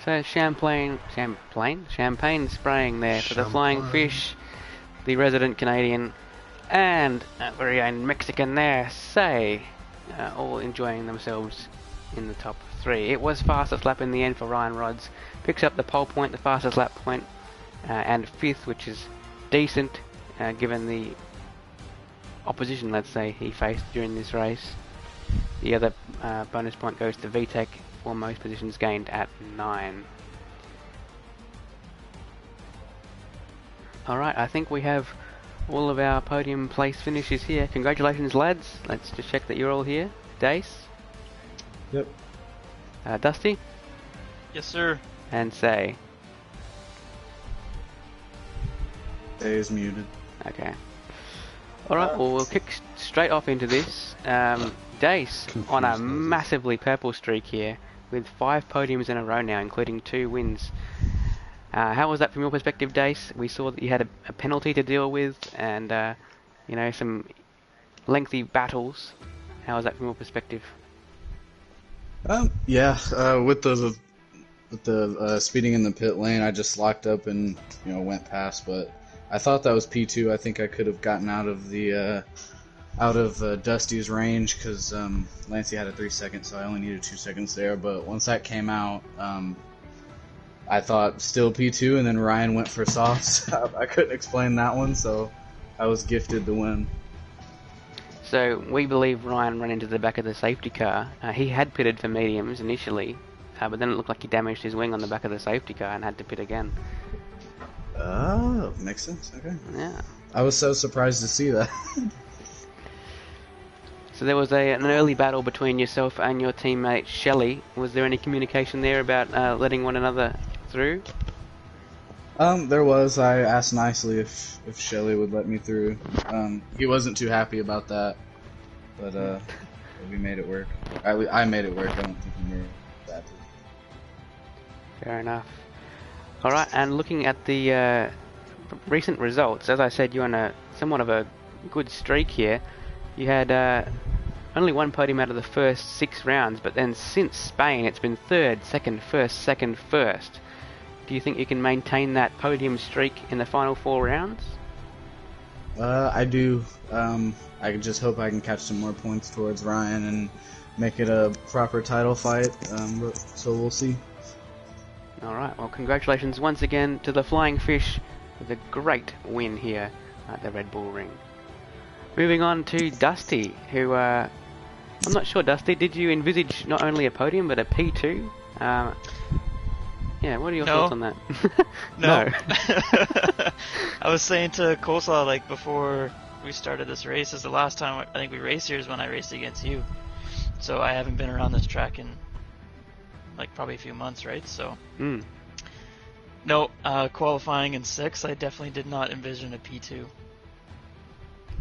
Speaker 1: So champagne spraying there for the Flying Fish, the resident Canadian, and a very own Mexican there, Say, all enjoying themselves in the top 3. It was fastest lap in the end for Ryan Rodds. Picks up the pole point, the fastest lap point, and 5th, which is decent given the opposition, let's say, he faced during this race. The other bonus point goes to VTEC for most positions gained at 9. Alright, I think we have all of our podium place finishes here. Congratulations, lads. Let's just check that you're all here. Dace?
Speaker 2: Yep.
Speaker 1: Dusty?
Speaker 3: Yes, sir.
Speaker 1: And Say?
Speaker 4: Say is muted.
Speaker 1: Okay. Alright, well, we'll kick straight off into this. Dace on a massively purple streak here, with 5 podiums in a row now, including 2 wins. How was that from your perspective, Dace? We saw that you had a penalty to deal with, and you know, some lengthy battles. How was that from your perspective?
Speaker 4: Yeah. With the speeding in the pit lane, I just locked up and went past, but I thought that was P2. I think I could have gotten out of the Dusty's range because Lancey had a 3 second, so I only needed 2 seconds there. But once that came out, I thought still P2, and then Ryan went for softs. I couldn't explain that one, so I was gifted the win.
Speaker 1: So we believe Ryan ran into the back of the safety car. He had pitted for mediums initially, but then it looked like he damaged his wing on the back of the safety car and had to pit again.
Speaker 4: Oh, makes sense. Okay.
Speaker 1: Yeah.
Speaker 4: I was so surprised to see that.
Speaker 1: So there was an early battle between yourself and your teammate Shelley. Was there any communication there about letting one another through?
Speaker 4: There was. I asked nicely if Shelley would let me through. He wasn't too happy about that, but we made it work. I made it work. I don't think he made that.
Speaker 1: Fair enough. Alright, and looking at the recent results, as I said, you're on somewhat of a good streak here. You had only 1 podium out of the first 6 rounds, but then since Spain it's been 3rd, 2nd, 1st, 2nd, 1st. Do you think you can maintain that podium streak in the final 4 rounds?
Speaker 4: I do. I just hope I can catch some more points towards Ryan and make it a proper title fight, so we'll see.
Speaker 1: Alright, well, congratulations once again to the Flying Fish with a great win here at the Red Bull Ring. Moving on to Dusty, who, I'm not sure, Dusty, did you envisage not only a podium but a P2? Yeah, what are your thoughts on that?
Speaker 3: No. I was saying to Coleslaw, like, before we started this race, is the last time I think we raced here is when I raced against you. So I haven't been around this track in, like, probably a few months, right? So, no, qualifying in 6th, I definitely did not envision a P2.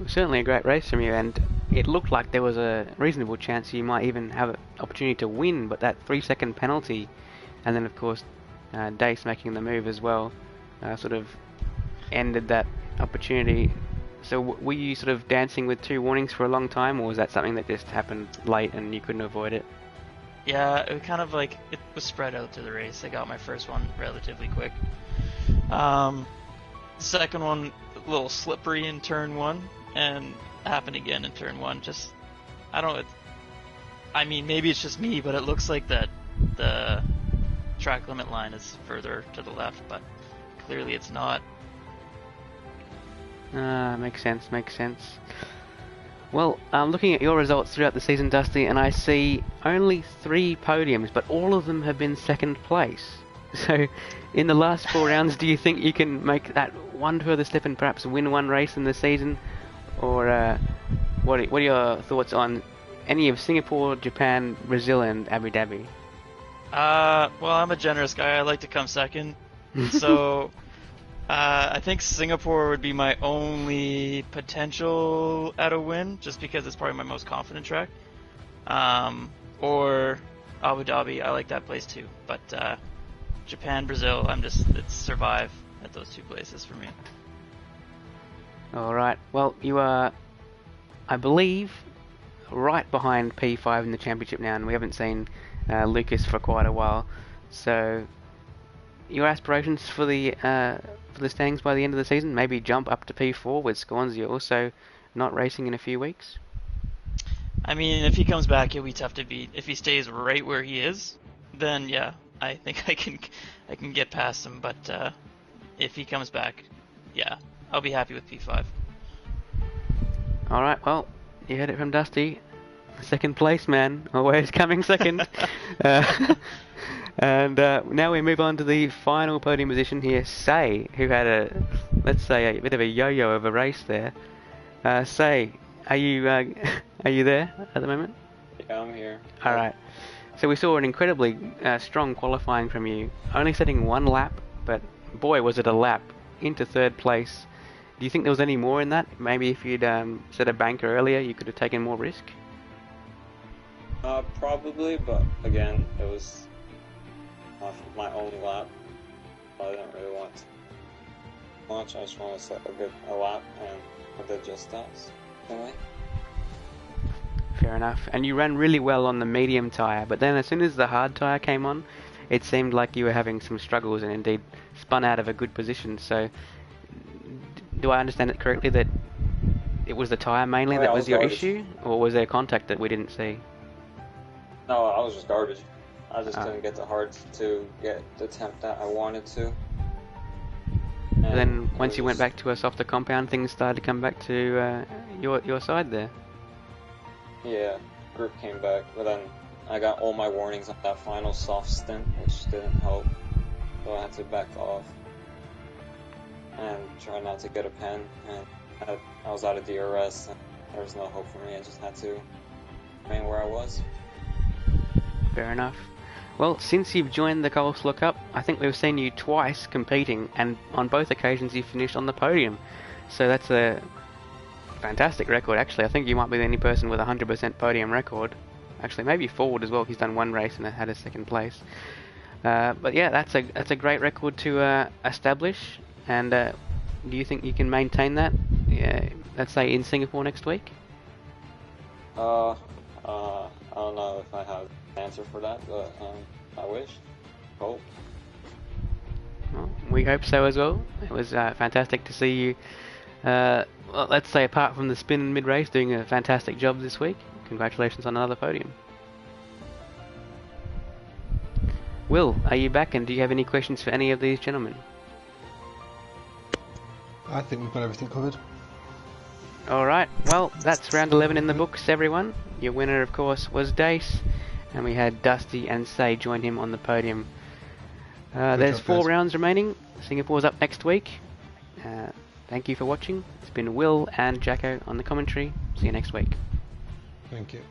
Speaker 1: Certainly a great race from you, and it looked like there was a reasonable chance you might even have an opportunity to win, but that 3 second penalty, and then of course Dace making the move as well, sort of ended that opportunity. So were you sort of dancing with 2 warnings for a long time, or was that something that just happened late and you couldn't avoid it?
Speaker 3: Yeah, it was kind of like, it was spread out to the race. I got my first one relatively quick. Second one, a little slippery in turn 1, and happened again in turn 1. Just, I mean, maybe it's just me, but it looks like that the track limit line is further to the left, but clearly it's not.
Speaker 1: Makes sense. Well, I'm looking at your results throughout the season, Dusty, and I see only 3 podiums, but all of them have been 2nd place. So, in the last 4 rounds, do you think you can make that one further step and perhaps win one race in the season? Or what are your thoughts on any of Singapore, Japan, Brazil, and Abu Dhabi?
Speaker 3: Well, I'm a generous guy. I like to come second. So, I think Singapore would be my only potential at a win, just because it's probably my most confident track. Or Abu Dhabi, I like that place too. But Japan, Brazil, it's survive at those two places for me.
Speaker 1: Alright, well, you are, I believe, right behind P5 in the championship now, and we haven't seen Lucas for quite a while. So, your aspirations for the standings by the end of the season? Maybe jump up to P4 with Scornsia also not racing in a few weeks?
Speaker 3: I mean, if he comes back, he'll be tough to beat. If he stays right where he is, then yeah, I think I can get past him. But if he comes back, yeah, I'll be happy with P5.
Speaker 1: Alright, well, you heard it from Dusty. Second place, man. Always coming second. And now we move on to the final podium position here. Say, who had let's say, a bit of a yo-yo of a race there. Say, are you there at the moment?
Speaker 5: Yeah, I'm here.
Speaker 1: Alright. So we saw an incredibly strong qualifying from you. Only setting one lap, but boy was it a lap into third place. Do you think there was any more in that? Maybe if you'd set a banker earlier, you could have taken more risk?
Speaker 5: Probably, but again, it was my only lap. I didn't really want to launch. I just wanted to set a lap, and I did just that. Anyway.
Speaker 1: Fair enough. And you ran really well on the medium tyre, but then as soon as the hard tyre came on, it seemed like you were having some struggles and indeed spun out of a good position. So, do I understand it correctly that it was the tyre mainly that was your issue, or was there contact that we didn't see?
Speaker 5: No, I was just garbage. I just couldn't get the hards to get the temp that I wanted to. And
Speaker 1: then once you went back to a softer compound, things started to come back to your side there.
Speaker 5: Yeah, group came back, but then I got all my warnings on that final soft stint, which didn't help. So I had to back off and try not to get a pen. And I was out of DRS, and there was no hope for me. I just had to remain where I was.
Speaker 1: Fair enough. Well, since you've joined the Coleslaw Cup, I think we've seen you twice competing, and on both occasions you finished on the podium. So that's a fantastic record, actually. I think you might be the only person with a 100% podium record. Actually, maybe Ford as well. He's done one race and had a second place. But yeah, that's a great record to establish. And do you think you can maintain that? Let's say in Singapore next week.
Speaker 5: I don't know if I have an answer for that, but I wish, hope.
Speaker 1: Well, we hope so as well. It was fantastic to see you. Well, let's say apart from the spin mid-race, doing a fantastic job this week. Congratulations on another podium. Will, are you back, and do you have any questions for any of these gentlemen?
Speaker 2: I think we've got everything covered.
Speaker 1: Alright, well, that's round 11 in the books, everyone. Your winner, of course, was Dace, and we had Dusty and Say join him on the podium. There's 4 rounds remaining. Singapore's up next week. Thank you for watching. It's been Will and Jacko on the commentary. See you next week.
Speaker 2: Thank you.